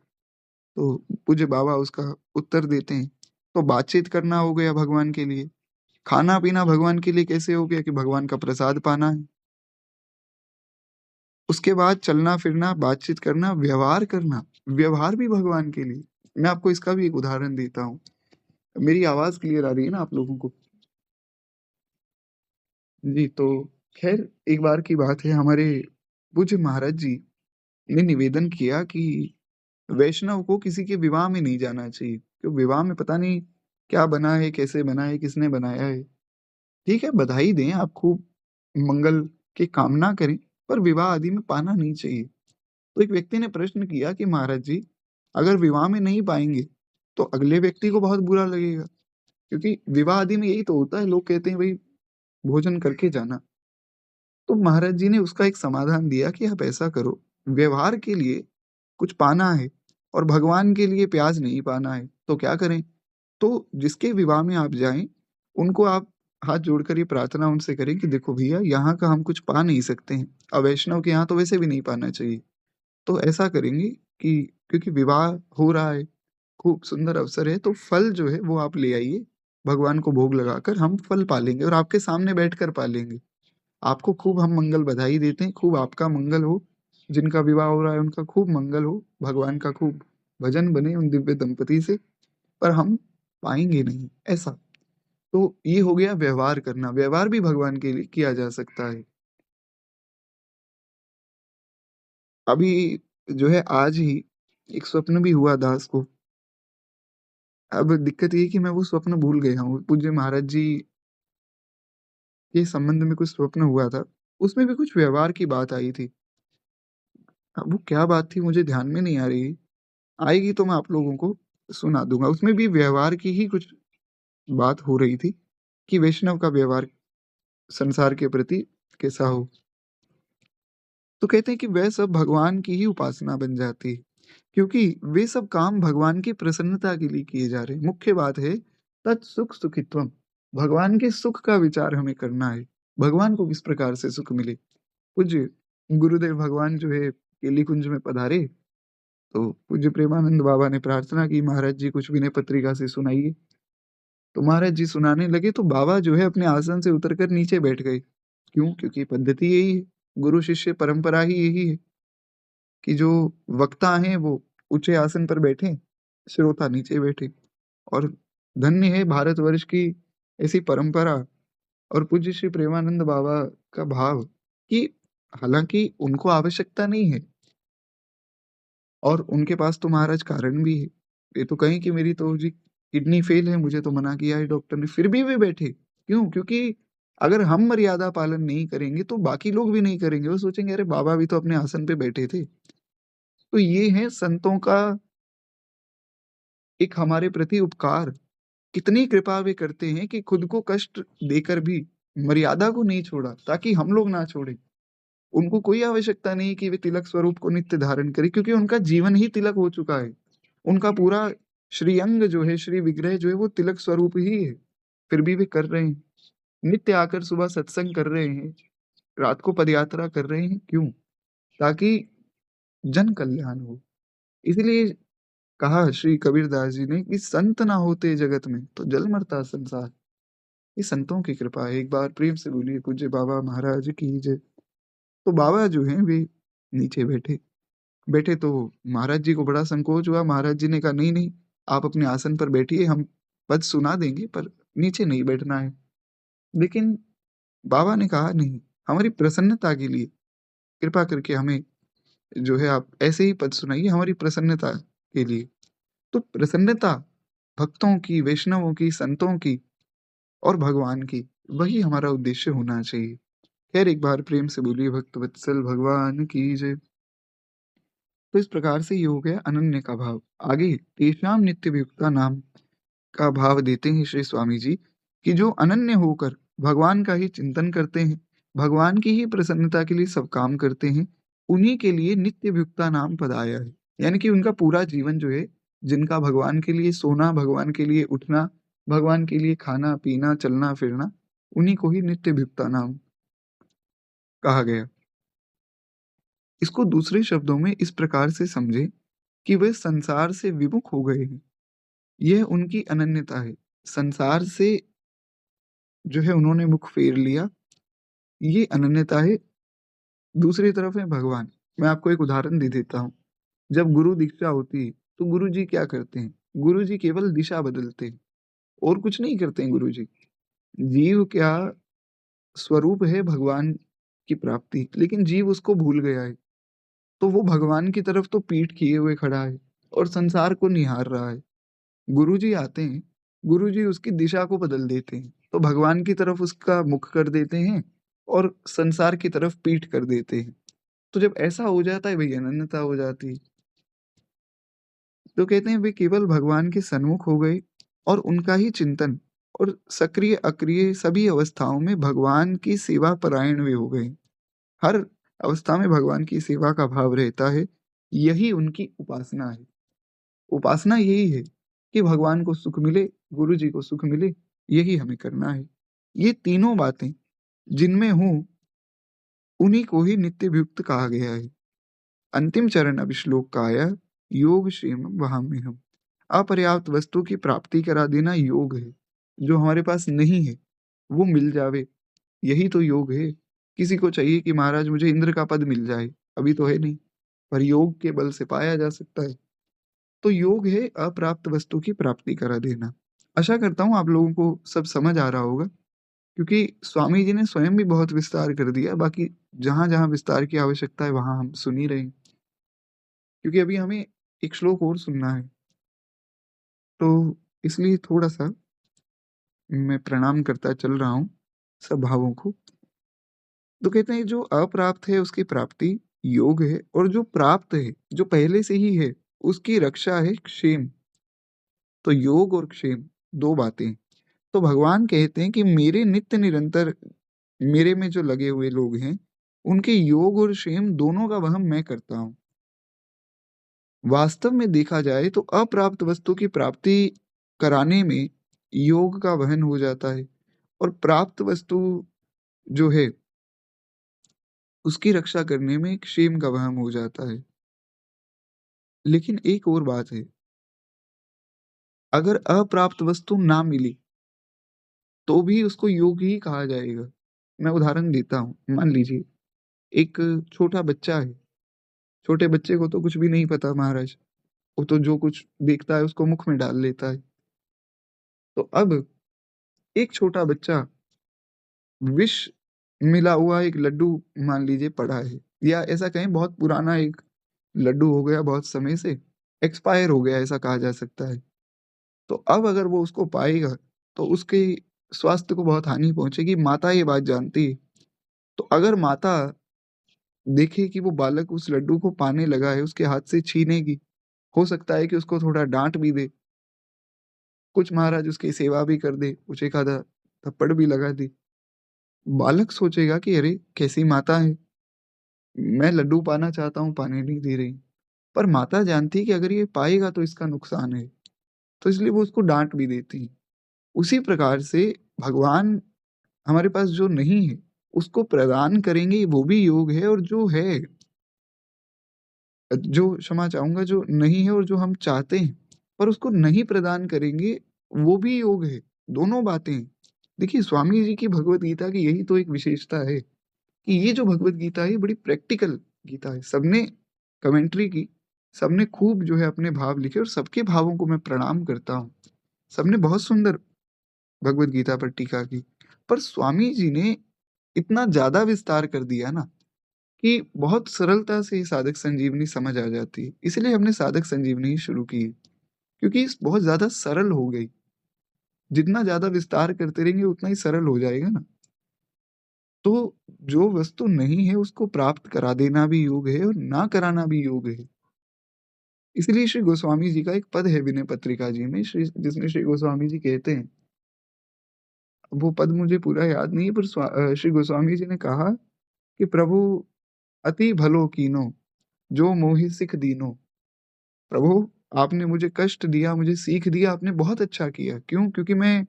तो पूज्य बाबा उसका उत्तर देते हैं। तो बातचीत करना हो गया भगवान के लिए, खाना-पीना भगवान के लिए कैसे हो गया कि भगवान का प्रसाद पाना है। उसके बाद चलना-फिरना, बातचीत करना, व्यवहार करना, व्यवहार भी भगवान के लिए। मैं आपको इसका भी एक उदाहरण देता हूँ। मेरी आवाज़ क्लियर आ रही है ना आप लोगों को? जी, तो ख़ैर एक बार की बात है, हमारे पूज्य महाराज जी ने निवेदन किया कि वैष्णव को किसी के विवाह में नहीं जाना चाहिए, क्यों विवाह में पता नहीं क्या बना है, कैसे बना है, किसने बनाया है। ठीक है, बधाई दें, आप खूब मंगल की कामना करें, पर विवाह आदि में पाना नहीं चाहिए। तो एक व्यक्ति ने प्रश्न किया कि महाराज जी, अगर विवाह में नहीं पाएँगे, तो अगले व्यक्ति को बहुत बुरा लगेगा, क्योंकि विवाह आदि में यही तो होता है, लोग कहते हैं भई भोजन करके जाना। तो महाराज जी ने उसका एक समाधान दिया कि आप ऐसा करो, व्यवहार के लिए कुछ पाना है और भगवान के लिए प्याज़ नहीं पाना है, तो क्या करें? तो जिसके विवाह में आप जाएँ, उनको आप हाथ जोड़कर ये प्रार्थना उनसे करें कि देखो भैया, यहाँ का हम कुछ पा नहीं सकते हैं, अवैष्णव के यहाँ तो वैसे भी नहीं पाना चाहिए। तो ऐसा करेंगे कि क्योंकि विवाह हो रहा है, खूब सुंदर अवसर है, तो फल जो है वो आप ले आइए, भगवान को भोग लगाकर हम फल पालेंगे और आपके सामने बैठकर पालेंगे। आपको खूब हम मंगल बधाई देते हैं, खूब आपका मंगल हो, जिनका विवाह हो रहा है उनका खूब मंगल हो, भगवान का खूब भजन बने उन दिव्य दंपति से, पर हम पाएँगे नहीं, ऐसा। तो ये हो गया व्यवहार करना, व्यवहार भी भगवान के लिए किया जा सकता है। अभी जो है आज ही एक स्वप्न भी हुआ दास को। अब दिक्कत ये है कि मैं वो स्वप्न भूल गया हूँ। पूज्य महाराज जी के संबंध में कुछ स्वप्न हुआ था, उसमें भी कुछ व्यवहार की बात आई थी। अब वो क्या बात थी मुझे ध्यान में नहीं आ रही। आएगी तो मैं आप लोगों को सुना दूँगा। उसमें भी व्यवहार की ही कुछ बात हो रही थी कि वैष्णव का व्यवहार संसार के प्रति कैसा हो। तो कहते हैं कि वह सब भगवान की ही उपासना बन जाती है, क्योंकि वे सब काम भगवान की प्रसन्नता के लिए किए जा रहे हैं। मुख्य बात है तत्सुख सुखित्वम, भगवान के सुख का विचार हमें करना है, भगवान को किस प्रकार से सुख मिले। पूज्य गुरुदेव भगवान जो है केली कुंज में पधारे, तो पूज्य प्रेमानंद बाबा ने प्रार्थना की महाराज जी कुछ विनय पत्रिका से सुनाइए। तो महाराज जी सुनाने लगे तो बाबा जो है अपने आसन से उतरकर नीचे बैठ गए। क्यों? क्योंकि पद्धति यही है, गुरु शिष्य परंपरा ही यही है कि जो वक्ता हैं वो ऊँचे आसन पर बैठें, श्रोता नीचे बैठे। और धन्य है भारतवर्ष की ऐसी परंपरा और पूज्य श्री प्रेमानंद बाबा का भाव कि हालाँकि उनको आवश्यकता नहीं है और उनके पास तो महाराज कारण भी है। ये तो कहें कि मेरी तो जी किडनी फ़ेल है, मुझे तो मना किया है डॉक्टर ने, फिर भी वे बैठे। क्यों? क्योंकि अगर हम मर्यादा पालन नहीं करेंगे, तो बाकी लोग भी नहीं करेंगे। वो सोचेंगे अरे बाबा भी तो अपने आसन पे बैठे थे। तो ये है संतों का एक हमारे प्रति उपकार। कितनी कृपा वे करते हैं कि खुद को कष्ट देकर भी मर्यादा को नहीं छोड़ा, ताकि हम लोग ना छोड़ें। उनको कोई आवश्यकता नहीं कि वे तिलक स्वरूप को नित्य धारण करें, क्योंकि उनका जीवन ही तिलक हो चुका है। उनका पूरा श्रीअंग जो है, श्री विग्रह जो है वो तिलक स्वरूप ही है, फिर भी वे कर रहे हैं। नित्य आकर सुबह सत्संग कर रहे हैं, रात को पदयात्रा कर रहे हैं, क्यों? ताकि जन कल्याण हो। इसलिए कहा श्री कबीरदास जी ने कि संत ना होते जगत में तो जल मरता संसार। ये संतों की कृपा है। एक बार प्रेम से बोलिए पूज्य बाबा महाराज की जय। तो बाबा जो हैं वे नीचे बैठे। बैठे तो महाराज जी को बड़ा संकोच हुआ। महाराज जी ने कहा, "नहीं, नहीं, आप अपने आसन पर बैठिए, हम पद सुना देंगे पर नीचे नहीं बैठना है।" लेकिन बाबा ने कहा, "नहीं, हमारी प्रसन्नता के लिए कृपा करके हमें जो है आप ऐसे ही पद सुनाइए हमारी प्रसन्नता के लिए।" तो प्रसन्नता भक्तों की, वैष्णवों की, संतों की और भगवान की, वही हमारा उद्देश्य होना चाहिए। खैर एक बार प्रेम से बोलिए भक्त वत्सल भगवान की जय। तो इस प्रकार से ये हो गया अनन्य का भाव। आगे तेषाम नित्यभियुक्ता नाम का भाव देते हैं श्री स्वामी जी कि जो अनन्य होकर भगवान का ही चिंतन करते हैं, भगवान की ही प्रसन्नता के लिए सब काम करते हैं, उन्हीं के लिए नित्यभियुक्ता नाम पद आया है। यानी कि उनका पूरा जीवन जो है, जिनका भगवान के लिए सोना, भगवान के लिए उठना, भगवान के लिए खाना-पीना, चलना-फिरना, उन्हीं को ही नित्यभियुक्ता नाम कहा गया। इसको दूसरे शब्दों में इस प्रकार से समझें कि वे संसार से विमुख हो गए हैं। यह उनकी अनन्यता है। संसार से जो है उन्होंने मुख फेर लिया, ये अनन्यता है। दूसरी तरफ है भगवान। मैं आपको एक उदाहरण दे देता हूँ। जब गुरु दीक्षा होती है, तो गुरुजी क्या करते हैं? गुरुजी केवल दिशा बदलते हैं और कुछ नहीं करते हैं गुरुजी। जीव क्या स्वरूप है भगवान की प्राप्ति, लेकिन जीव उसको भूल गया है। तो वो भगवान की तरफ तो पीठ किए हुए खड़ा है और संसार को निहार रहा है। गुरुजी आते हैं, गुरुजी उसकी दिशा को बदल देते हैं, तो भगवान की तरफ उसका मुख कर देते हैं और संसार की तरफ पीठ कर देते हैं। तो जब ऐसा हो जाता है, भई अनन्यता हो जाती है। तो कहते हैं वे केवल भगवान के सन्मुख हो गए और उनका ही चिंतन और सक्रिय-अक्रिय सभी अवस्थाओं में भगवान की सेवा परायण वे हो गए। हर अवस्था में भगवान की सेवा का भाव रहता है, यही उनकी उपासना है। उपासना यही है कि भगवान को सुख मिले, गुरु जी को सुख मिले, यही हमें करना है। ये तीनों बातें जिनमें हों, उन्हीं को ही नित्यभियुक्त कहा गया है। अंतिम चरण अब श्लोक का आया, योग क्षेमं वहाम्यहम्। अपर्याप्त वस्तु की प्राप्ति करा देना योग है। जो हमारे पास नहीं है, वो मिल जावे, यही तो योग है। किसी को चाहिए कि महाराज मुझे इंद्र का पद मिल जाए, अभी तो है नहीं, पर योग के बल से पाया जा सकता है। तो योग है अप्राप्त वस्तु की प्राप्ति करा देना। आशा करता हूँ आप लोगों को सब समझ आ रहा होगा, क्योंकि स्वामी जी ने स्वयं भी बहुत विस्तार कर दिया, बाकी जहाँ-जहाँ विस्तार की आवश्यकता है वहाँ हम सुन ही रहे हैं। क्योंकि अभी हमें एक श्लोक और सुनना है, तो इसलिए थोड़ा-सा मैं प्रणाम करता चल रहा हूँ सब भावों को। तो कहते हैं जो अप्राप्त है उसकी प्राप्ति योग है और जो प्राप्त है, जो पहले से ही है, उसकी रक्षा है क्षेम। तो योग और क्षेम 2 बातें। तो भगवान कहते हैं कि मेरे नित्य निरंतर मेरे में जो लगे हुए लोग हैं, उनके योग और क्षेम दोनों का वहन मैं करता हूँ। वास्तव में देखा जाए तो अप्राप्त वस्तु की प्राप्ति कराने में योग का वहन हो जाता है और प्राप्त वस्तु जो है, उसकी रक्षा करने में क्षेम का वहन हो जाता है। लेकिन एक और बात है, अगर अप्राप्त वस्तु ना मिली, तो भी उसको योग ही कहा जाएगा। मैं उदाहरण देता हूँ, मान लीजिए एक छोटा बच्चा है, छोटे बच्चे को तो कुछ भी नहीं पता महाराज, वो तो जो कुछ देखता है उसको मुख में डाल लेता है। तो अब एक छोटा बच्चा विष मिला हुआ एक लड्डू मान लीजिए पड़ा है, या ऐसा कहें बहुत पुराना एक लड्डू हो गया बहुत समय से, एक्सपायर हो गया ऐसा कहा जा सकता है। तो अब अगर वो उसको पाएगा, तो उसके स्वास्थ्य को बहुत हानि पहुँचेगी, माता ये बात जानती है। तो अगर माता देखे कि वो बालक उस लड्डू को पाने लगा है, उसके हाथ से छीनेगी, हो सकता है कि उसको थोड़ा डाँट भी दे, कुछ महाराज उसकी सेवा भी कर दे, कुछ एक आधा थप्पड़ भी लगा दे। बालक सोचेगा कि अरे! कैसी माता है, मैं लड्डू पाना चाहता हूँ, पाने नहीं दे रही। पर माता जानती है कि अगर ये पाएगा तो इसका नुकसान है, तो इसलिए वो उसको डाँट भी देती है। उसी प्रकार से भगवान हमारे पास जो नहीं है, उसको प्रदान करेंगे, वो भी योग है और जो है, जो क्षमा चाहूँगा जो नहीं है और जो हम चाहते हैं, पर उसको नहीं प्रदान करेंगे, वो भी योग है। दोनों बातें हैं। देखिए, स्वामी जी की भगवद गीता की यही तो एक विशेषता है कि ये जो भगवद गीता है, ये बड़ी प्रैक्टिकल गीता है। सबने कमेंट्री की, सबने खूब जो है अपने भाव लिखे और सबके भावों को मैं प्रणाम करता हूँ। सबने बहुत सुंदर भगवद गीता पर टीका की। पर स्वामी जी ने इतना ज़्यादा विस्तार कर दिया ना कि बहुत सरलता से ये साधक संजीवनी समझ आ जाती है। इसलिए हमने साधक संजीवनी ही शुरू की, क्योंकि बहुत ज़्यादा सरल हो गई। जितना ज़्यादा विस्तार करते रहेंगे उतना ही सरल हो जाएगा ना। तो जो वस्तु नहीं है उसको प्राप्त करा देना भी योग है और ना कराना भी योग है। इसलिए श्री गोस्वामी जी का एक पद है विनय पत्रिका जी में श्री जिसमें श्री गोस्वामी जी कहते हैं, वो पद मुझे पूरा याद नहीं है पर श्री गोस्वामी जी ने कहा कि प्रभु अति भलो कीनो, जो मोहि सिख दीनो। प्रभु, आपने मुझे कष्ट दिया, मुझे सीख दिया, आपने बहुत अच्छा किया। क्यों? क्योंकि मैं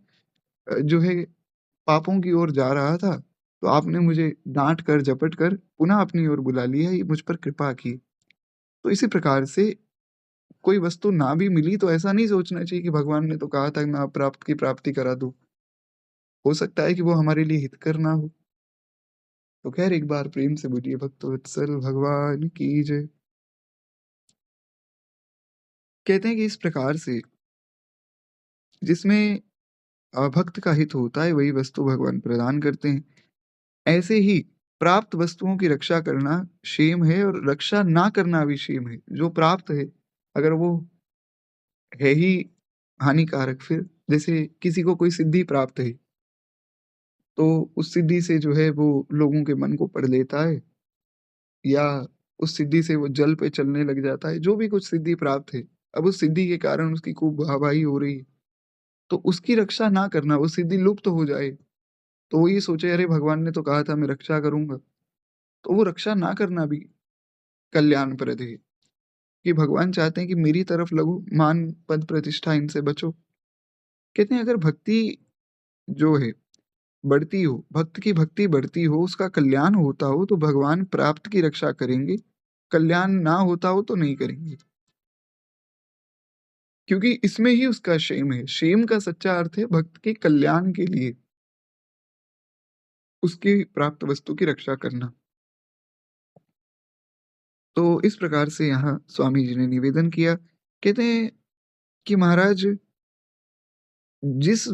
जो है पापों की ओर जा रहा था, तो आपने मुझे डाँट कर, झपट कर पुनः अपनी ओर बुला लिया, ये मुझ पर कृपा की। तो इसी प्रकार से कोई वस्तु ना भी मिली तो ऐसा नहीं सोचना चाहिए कि भगवान ने तो कहा था कि मैं अप्राप्त की प्राप्ति करा दूँ। हो सकता है कि वो हमारे लिए हितकर ना हो। तो ख़ैर एक बार प्रेम से बोलिए भक्तवत्सल भगवान की जय। कहते हैं कि इस प्रकार से जिसमें भक्त का हित होता है वही वस्तु भगवान प्रदान करते हैं। ऐसे ही प्राप्त वस्तुओं की रक्षा करना क्षेम है और रक्षा ना करना भी क्षेम है। जो प्राप्त है, अगर वो है ही हानिकारक फिर जैसे किसी को कोई सिद्धि प्राप्त है, तो उस सिद्धि से जो है वो लोगों के मन को पढ़ लेता है या उस सिद्धि से वो जल पे चलने लग जाता है, जो भी कुछ सिद्धि प्राप्त है। अब उस सिद्धि के कारण उसकी खूब वाहवाही हो रही है, तो उसकी रक्षा ना करना, वो सिद्धि लुप्त हो जाए, तो वो ये सोचे अरे भगवान ने तो कहा था मैं रक्षा करूँगा, तो वो रक्षा ना करना भी कल्याणप्रद है। कि भगवान चाहते हैं कि मेरी तरफ लगो, मान, पद, प्रतिष्ठा इनसे बचो। कहते हैं अगर भक्ति जो है बढ़ती हो, भक्त की भक्ति बढ़ती हो, उसका कल्याण होता हो तो भगवान प्राप्त की रक्षा करेंगे, कल्याण ना होता हो तो नहीं करेंगे। क्योंकि इसमें ही उसका क्षेम है। क्षेम का सच्चा अर्थ है भक्त के कल्याण के लिए उसकी प्राप्त वस्तु की रक्षा करना। तो इस प्रकार से यहाँ स्वामी जी ने निवेदन किया। कहते हैं कि महाराज जिस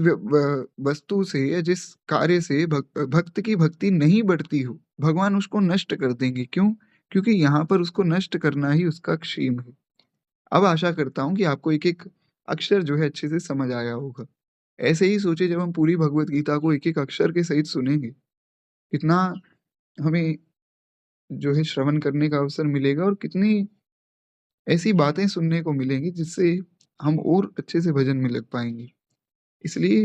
वस्तु से या जिस कार्य से भक्त की भक्ति नहीं बढ़ती हो, भगवान उसको नष्ट कर देंगे। क्यों? क्योंकि यहाँ पर उसको नष्ट करना ही उसका क्षेम है। अब आशा करता हूँ कि आपको एक-एक अक्षर जो है अच्छे से समझ आया होगा। ऐसे ही सोचिए जब हम पूरी भगवत गीता को एक-एक अक्षर के सहित सुनेंगे, कितना हमें जो है श्रवण करने का अवसर मिलेगा और कितनी ऐसी बातें सुनने को मिलेंगी जिससे हम और अच्छे से भजन में लग पाएँगे। इसलिए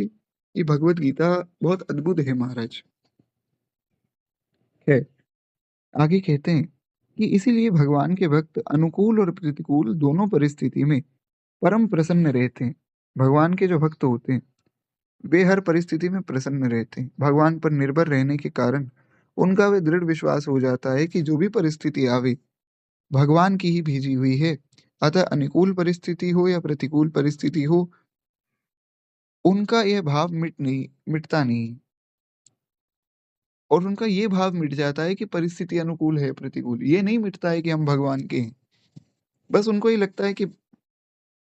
ये भगवत गीता बहुत अद्भुत है महाराज। है। आगे कहते हैं कि इसीलिए भगवान के भक्त अनुकूल और प्रतिकूल दोनों परिस्थिति में परम प्रसन्न रहते हैं। भगवान के जो भक्त होते हैं, वे हर परिस्थिति में प्रसन्न रहते हैं। भगवान पर निर्भर रहने के कारण उनका वे दृढ़ विश्वास हो जाता है कि जो भी परिस्थिति आवे, भगवान की ही भेजी हुई है। अतः अनुकूल परिस्थिति हो या प्रतिकूल परिस्थिति हो, उनका यह भाव मिटता नहीं। और उनका ये भाव मिट जाता है कि परिस्थिति अनुकूल है, प्रतिकूल। ये नहीं मिटता है कि हम भगवान के हैं। बस उनको ये लगता है कि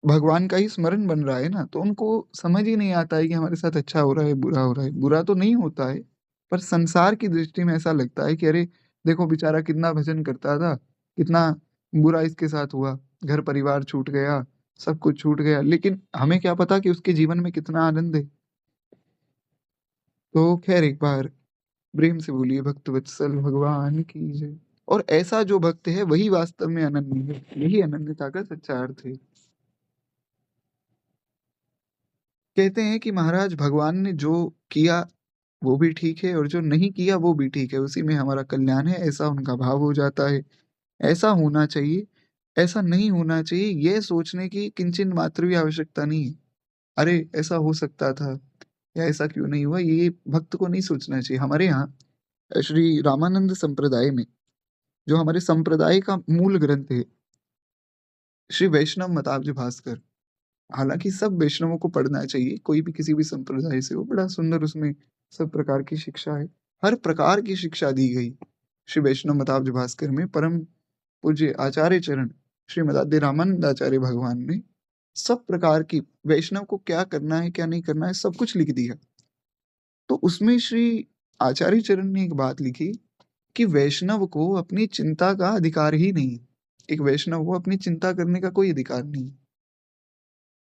भगवान का ही स्मरण बन रहा है ना, तो उनको समझ ही नहीं आता है कि हमारे साथ अच्छा हो रहा है, बुरा हो रहा है। बुरा तो नहीं होता है, पर संसार की दृष्टि में ऐसा लगता है कि अरे! देखो बेचारा कितना भजन करता था, कितना बुरा इसके साथ हुआ, घर-परिवार छूट गया, सब कुछ छूट गया। लेकिन हमें क्या पता कि उसके जीवन में कितना आनंद है। तो ख़ैर एक बार प्रेम से बोलिए भक्तवत्सल भगवान की जय। और ऐसा जो भक्त है वही वास्तव में अनन्य है। यही अनन्यता का सच्चा अर्थ है। कहते हैं कि महाराज भगवान ने जो किया वो भी ठीक है और जो नहीं किया वो भी ठीक है। उसी में हमारा कल्याण है, ऐसा उनका भाव हो जाता है। ऐसा होना चाहिए, ऐसा नहीं होना चाहिए, ये सोचने की किंचित मात्र भी आवश्यकता नहीं है। अरे! ऐसा हो सकता था या ऐसा क्यों नहीं हुआ, ये भक्त को नहीं सोचना चाहिए। हमारे यहाँ श्री रामानंद संप्रदाय में जो हमारे संप्रदाय का मूल ग्रंथ है, श्री वैष्णव मताब्ज भास्कर। हालाँकि सब वैष्णवों को पढ़ना चाहिए, कोई भी किसी भी संप्रदाय से हो, बड़ा सुंदर उसमें सब प्रकार की शिक्षा है। हर प्रकार की शिक्षा दी गई श्री वैष्णव मताब्ज भास्कर में। परम पूज्य आचार्य चरण श्रीमद आद्य रामानंदाचार्य भगवान ने सब प्रकार की वैष्णव को क्या करना है, क्या नहीं करना है, सब कुछ लिख दिया। तो उसमें श्री आचार्य चरण ने एक बात लिखी कि वैष्णव को अपनी चिंता का अधिकार ही नहीं है। एक वैष्णव को अपनी चिंता करने का कोई अधिकार नहीं।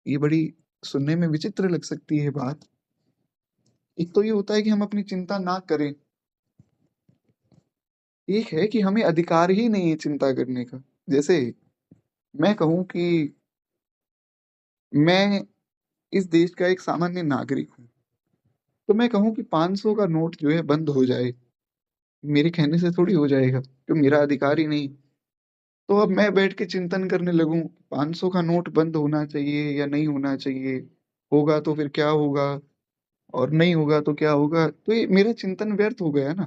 ये बड़ी सुनने में विचित्र लग सकती है बात। एक तो ये होता है कि हम अपनी चिंता ना करें, एक है कि हमें अधिकार ही नहीं है चिंता करने का। जैसे मैं कहूं कि मैं इस देश का एक सामान्य नागरिक हूँ, तो मैं कहूँ कि 500 का नोट जो है बंद हो जाए, मेरे कहने से थोड़ी हो जाएगा, तो मेरा अधिकार ही नहीं। तो अब मैं बैठ के चिंतन करने लगूं 500 का नोट बंद होना चाहिए या नहीं होना चाहिए, होगा तो फिर क्या होगा और नहीं होगा तो क्या होगा, तो ये मेरा चिंतन व्यर्थ हो गया ना,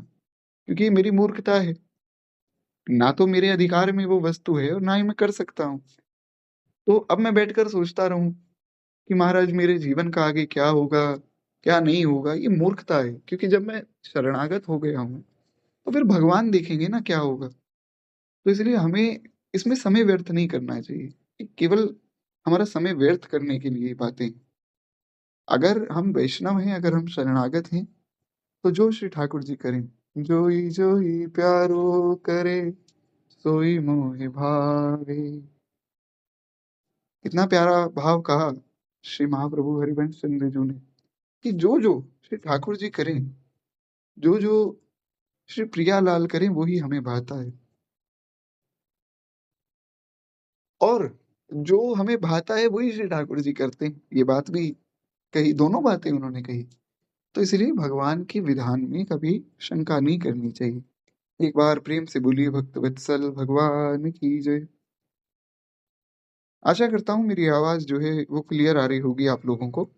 क्योंकि ये मेरी मूर्खता है। ना तो मेरे अधिकार में वो वस्तु है और ना ही मैं कर सकता हूँ। तो अब मैं बैठकर सोचता रहूं कि महाराज मेरे जीवन का आगे क्या होगा, क्या नहीं होगा, ये मूर्खता है। क्योंकि जब मैं शरणागत हो गया हूँ तो फिर भगवान देखेंगे ना क्या होगा। तो इसलिए हमें इसमें समय व्यर्थ नहीं करना चाहिए। ये केवल हमारा समय व्यर्थ करने के लिए बातें। अगर हम वैष्णव हैं, अगर हम शरणागत हैं, तो जो श्री ठाकुर जी करें, जोई जोई प्यारो करे सोई मोहि भावे। कितना प्यारा भाव कहा श्री महाप्रभु हरिवंश चंद्र जी ने कि जो जो श्री ठाकुर जी करें, जो जो श्री प्रियालाल करें, वही हमें भाता है। और जो हमें भाता है वही श्री ठाकुर जी करते हैं। ये बात भी कही, दोनों बातें उन्होंने कही। तो इसलिए भगवान के विधान में कभी शंका नहीं करनी चाहिए। एक बार प्रेम से बोलिए भक्त वत्सल भगवान की जय। आशा करता हूँ मेरी आवाज जो है वो क्लियर आ रही होगी आप लोगों को।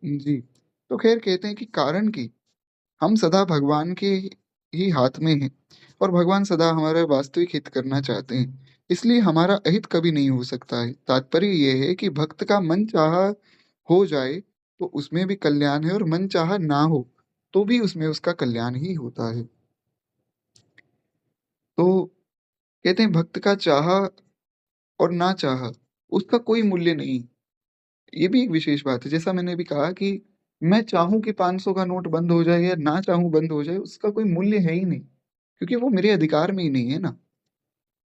जी। तो खैर कहते हैं कि कारण कि हम सदा भगवान के ही हाथ में हैं और भगवान सदा हमारा वास्तविक हित करना चाहते हैं, इसलिए हमारा अहित कभी नहीं हो सकता है। तात्पर्य यह है कि भक्त का मन चाहा हो जाए तो उसमें भी कल्याण है, और मन चाहा ना हो तो भी उसमें उसका कल्याण ही होता है। तो कहते हैं भक्त का चाहा और ना चाहा उसका कोई मूल्य नहीं। ये भी एक विशेष बात है। जैसा मैंने भी कहा कि मैं चाहूं कि 500 का नोट बंद हो जाए या ना चाहूं बंद हो जाए, उसका कोई मूल्य है ही नहीं, क्योंकि वो मेरे अधिकार में ही नहीं है ना।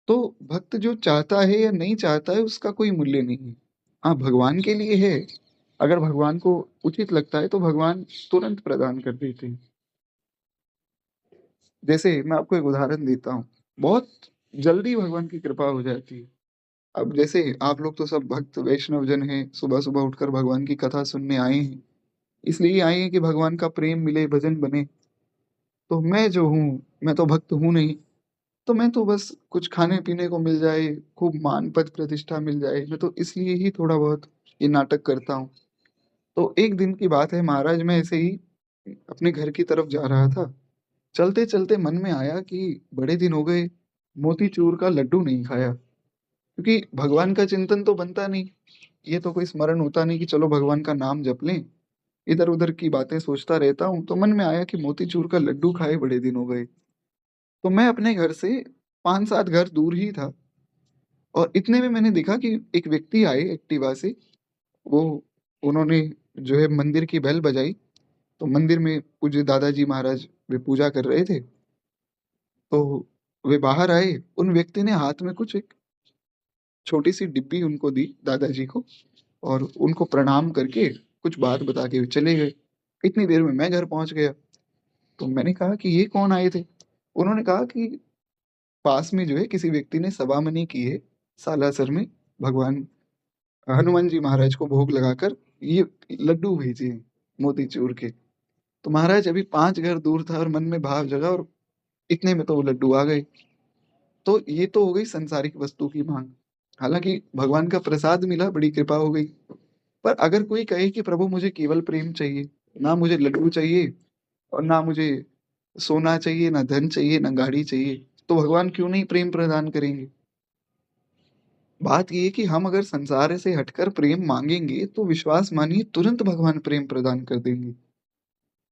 तो भक्त जो चाहता है या नहीं चाहता है उसका कोई मूल्य नहीं है। हाँ, भगवान के लिए है। अगर भगवान को उचित लगता है तो भगवान तुरंत प्रदान कर देते हैं। जैसे मैं आपको एक उदाहरण देता हूँ, बहुत जल्दी भगवान की कृपा हो जाती है। अब जैसे आप लोग तो सब भक्त वैष्णव जन हैं, सुबह सुबह उठकर भगवान की कथा सुनने आए हैं, इसलिए आए हैं कि भगवान का प्रेम मिले, भजन बने। तो मैं जो हूँ, मैं तो भक्त हूँ नहीं। तो मैं तो बस कुछ खाने पीने को मिल जाए, खूब मान पद प्रतिष्ठा मिल जाए, मैं तो इसलिए ही थोड़ा बहुत ये नाटक करता हूँ। तो एक दिन की बात है महाराज, मैं ऐसे ही अपने घर की तरफ जा रहा था। चलते चलते मन में आया कि बड़े दिन हो गए मोतीचूर का लड्डू नहीं खाया, क्योंकि भगवान का चिंतन तो बनता नहीं। ये तो कोई स्मरण होता नहीं कि चलो भगवान का नाम जप लें। इधर उधर की बातें सोचता रहता हूँ, तो मन में आया कि मोतीचूर का लड्डू खाए बड़े दिन हो गए। तो मैं अपने घर से 5-7 घर दूर ही था, और इतने में मैंने देखा कि एक व्यक्ति आए एक्टिवा से। वो उन्होंने जो है मंदिर की बेल बजाई। तो मंदिर में पूज्य दादाजी महाराज वे पूजा कर रहे थे। तो वे बाहर आए, उन व्यक्ति ने हाथ में कुछ एक छोटी सी डिब्बी उनको दी दादाजी को, और उनको प्रणाम करके कुछ बात बता के चले गए। इतनी देर में मैं घर पहुंच गया। तो मैंने कहा कि ये कौन आए थे। उन्होंने कहा कि पास में जो है किसी व्यक्ति ने सवामनी की है सालासर में, भगवान हनुमान जी महाराज को भोग लगाकर ये लड्डू भेजे हैं मोतीचूर के। तो महाराज अभी 5 घर दूर था और मन में भाव जगा, और इतने में तो वो लड्डू आ गए। तो ये तो हो गई संसारिक वस्तु की मांग। हालांकि भगवान का प्रसाद मिला, बड़ी कृपा हो गई। पर अगर कोई कहे कि प्रभु मुझे केवल प्रेम चाहिए, ना मुझे लड्डू चाहिए और ना मुझे सोना चाहिए, ना धन चाहिए, ना गाड़ी चाहिए, तो भगवान क्यों नहीं प्रेम प्रदान करेंगे? बात ये है कि हम अगर संसार से हटकर प्रेम माँगेंगे, तो विश्वास मानिए तुरंत भगवान प्रेम प्रदान कर देंगे।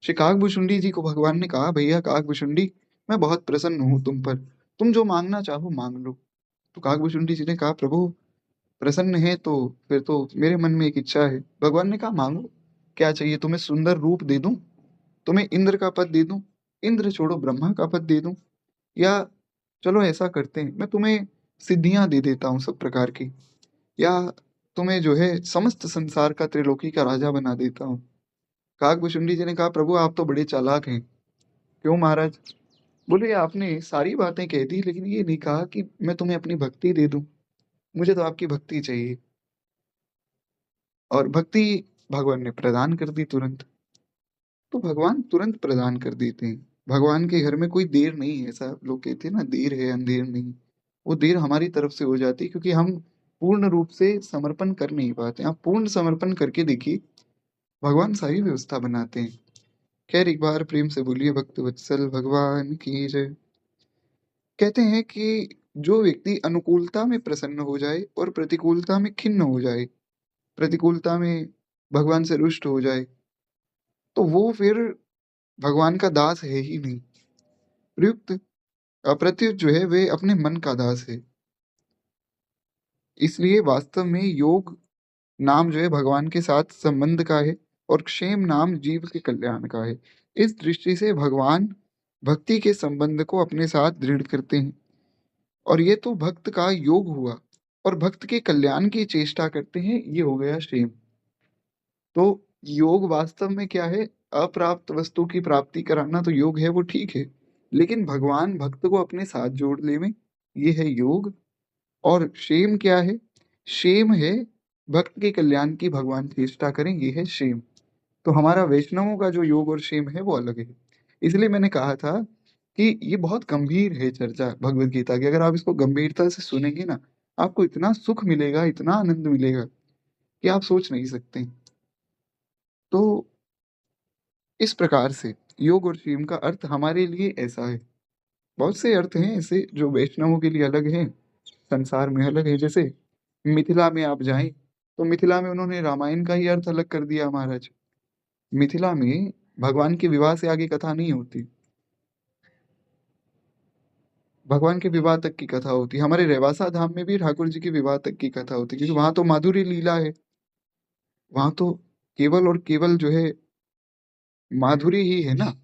श्री काकभूषुंडी जी को भगवान ने कहा, "भैया काकभूषुंडी, मैं बहुत प्रसन्न हूँ तुम पर। तुम जो माँगना चाहो माँग लो।" तो काकभूषुंडी जी ने कहा, "प्रभु प्रसन्न हैं तो फिर तो मेरे मन में एक इच्छा है।" भगवान ने कहा, "माँगो, क्या चाहिए? तुम्हें सुंदर रूप दे दूँ? तुम्हें इंद्र का पद दे दूँ? इंद्र छोड़ो ब्रह्मा का पद दे दूँ? या चलो ऐसा करते हैं, मैं तुम्हें सिद्धियाँ दे देता हूँ सब प्रकार की। या तुम्हें जो है समस्त संसार का त्रिलोकी का राजा बना देता हूँ।" काकभूषुंडी जी ने कहा, "प्रभु आप तो बड़े चालाक हैं।" "क्यों महाराज?" बोले, "आपने सारी बातें कह दी लेकिन ये नहीं कहा कि मैं तुम्हें अपनी भक्ति दे दूँ। मुझे तो आपकी भक्ति चाहिए।" और भक्ति भगवान ने प्रदान कर दी तुरंत। तो भगवान तुरंत प्रदान कर देते हैं। भगवान के घर में कोई देर नहीं है, ऐसा लोग कहते हैं ना, देर है अंधेर नहीं। वो देर हमारी तरफ से हो जाती है क्योंकि हम पूर्ण रूप से समर्पण कर नहीं पाते। आप पूर्ण समर्पण करके देखिए, भगवान सारी व्यवस्था बनाते हैं। खैर एक बार प्रेम से बोलिए भक्त वत्सल भगवान की जय। कहते हैं कि जो व्यक्ति अनुकूलता में प्रसन्न हो जाए और प्रतिकूलता में खिन्न हो जाए, प्रतिकूलता में भगवान से रुष्ट हो जाए, तो वो फिर भगवान का दास है ही नहीं। प्रयुक्त अप्रत्युत जो है वे अपने मन का दास है। इसलिए वास्तव में योग नाम जो है भगवान के साथ संबंध का है और क्षेम नाम जीव के कल्याण का है। इस दृष्टि से भगवान भक्ति के संबंध को अपने साथ दृढ़ करते हैं और ये तो भक्त का योग हुआ और भक्त के कल्याण की चेष्टा करते हैं, ये हो गया क्षेम। तो योग वास्तव में क्या है? अप्राप्त वस्तु की प्राप्ति कराना तो योग है, वो ठीक है। लेकिन भगवान भक्त को अपने साथ जोड़ लेवें, ये है योग। और क्षेम क्या है? क्षेम है भक्त के कल्याण की भगवान चेष्टा करें, ये है क्षेम। तो हमारा वैष्णवों का जो योग और क्षेम है वो अलग है। इसलिए मैंने कहा था कि ये बहुत गंभीर है चर्चा भगवद गीता की। अगर आप इसको गंभीरता से सुनेंगे ना, आपको इतना सुख मिलेगा, इतना आनंद मिलेगा कि आप सोच नहीं सकते। तो इस प्रकार से योग और क्षेम का अर्थ हमारे लिए ऐसा है। बहुत से अर्थ हैं ऐसे जो वैष्णवों के लिए अलग हैं, संसार में अलग है। जैसे मिथिला में आप जाएँ, तो मिथिला में उन्होंने रामायण का ही अर्थ अलग कर दिया महाराज। मिथिला में भगवान के विवाह से आगे कथा नहीं होती। भगवान के विवाह तक की कथा होती है। हमारे रेवासा धाम में भी ठाकुर जी के विवाह तक की कथा होती है क्योंकि वहाँ तो माधुरी लीला है। वहाँ तो केवल और केवल जो है माधुरी ही है ना।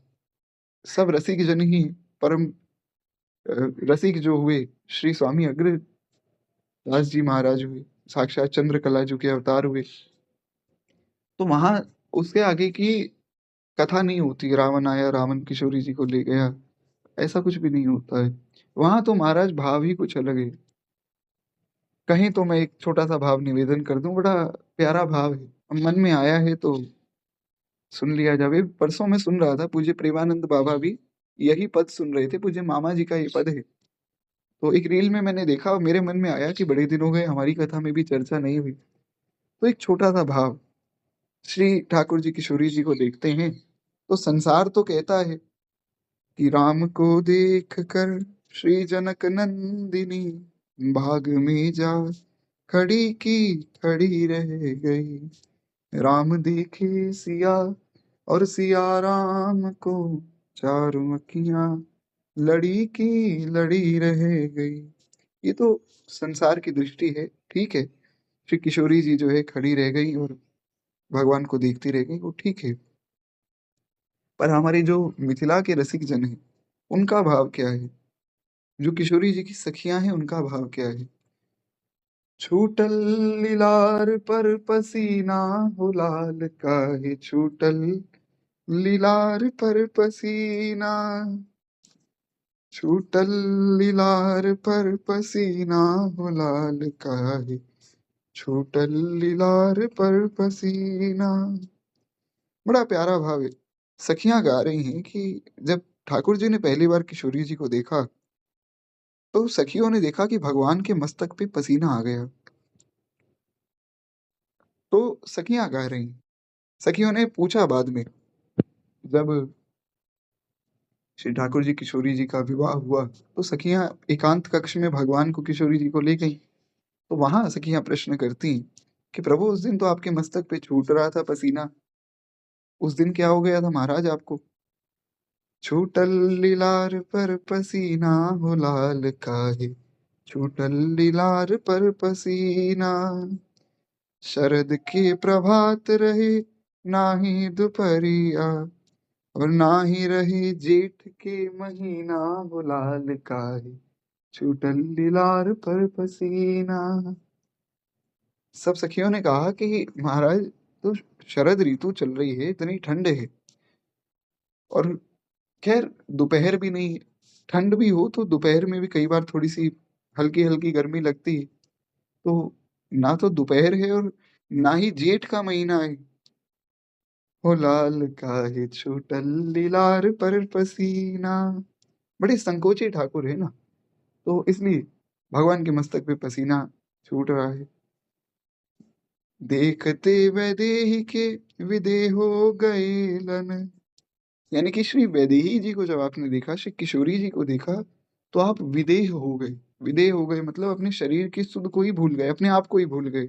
सब रसिक जन ही परम रसिक जो हुए श्री स्वामी अग्रदास जी महाराज हुए, साक्षात चंद्रकला जी के अवतार हुए। तो वहाँ उसके आगे की कथा नहीं होती, रावण आया, रावण किशोरी जी को ले गया, ऐसा कुछ भी नहीं होता है। वहाँ तो महाराज भाव ही कुछ अलग है। कहें तो मैं एक छोटा-सा भाव निवेदन कर दूँ, बड़ा प्यारा भाव है। अब मन में आया है तो सुन लिया जावे। परसों मैं सुन रहा था पूज्य प्रेमानंद बाबा भी यही पद सुन रहे थे, पूज्य मामा जी का ये पद है। तो एक रील में मैंने देखा और मेरे मन में आया कि बड़े दिन हो गए हमारी कथा में भी चर्चा नहीं हुई। तो एक छोटा-सा भाव, श्री ठाकुर जी किशोरी जी को देखते हैं, तो संसार तो कहता है कि राम को देख कर श्री जनक नंदिनी बाग में जा खड़ी की खड़ी रह गई। राम देखे सिया और सिया राम को चारों अखियां लड़ी की लड़ी रह गई। ये तो संसार की दृष्टि है, ठीक है। श्री किशोरी जी जो है खड़ी रह गई और भगवान को देखती रह गई, वो ठीक है। पर हमारे जो मिथिला के रसिक जन हैं, उनका भाव क्या है? जो किशोरी जी की सखियां हैं, उनका भाव क्या है? छूटल लीलार पर पसीना हो लाल काहे छूटल लीलार पर पसीना, छूटल लीलार पर पसीना हो लाल काहे छूटल लीलार पर पसीना। बड़ा प्यारा भाव है। सखियां गा रही हैं कि जब ठाकुर जी ने पहली बार किशोरी जी को देखा, तो सखियों ने देखा कि भगवान के मस्तक पे पसीना आ गया। तो सखियां गा रही। सखियों ने पूछा बाद में, जब श्री ठाकुर जी किशोरी जी का विवाह हुआ, तो सखियाँ एकांत कक्ष में भगवान को किशोरी जी को ले गईं। तो वहाँ सखियाँ प्रश्न करतीं कि प्रभु उस दिन तो आपके मस्तक पे छूट रहा था पसीना, उस दिन क्या हो गया था महाराज आपको? छूटल लीलार पर पसीना हो लाल काहे, छूटल लीलार पर पसीना। शरद के प्रभात रहे नाही दोपहरिया, और ना ही रहे जेठ के महीना हो लाल काहे, छूटल लीलार पर पसीना। सब सखियों ने कहा कि महाराज, तो शरद ऋतु चल रही है, इतनी ठंड है, और खैर दोपहर भी नहीं है। ठंड भी हो तो दोपहर में भी कई बार थोड़ी सी हल्की हल्की गर्मी लगती है। तो ना तो दोपहर है और ना ही जेठ का महीना है। हो लाल काहे छूटल लीलार पर पसीना। बड़े संकोची ठाकुर है ना, तो इसलिए भगवान के मस्तक पे पसीना छूट रहा है। देखते वैदेही के विदेह हो गए लन। यानी कि श्री वैदेही जी को जब आपने देखा, श्री किशोरी जी को देखा, तो आप विदेह हो गए। विदेह हो गए मतलब अपने शरीर की सुध को ही भूल गए, अपने आप को ही भूल गए।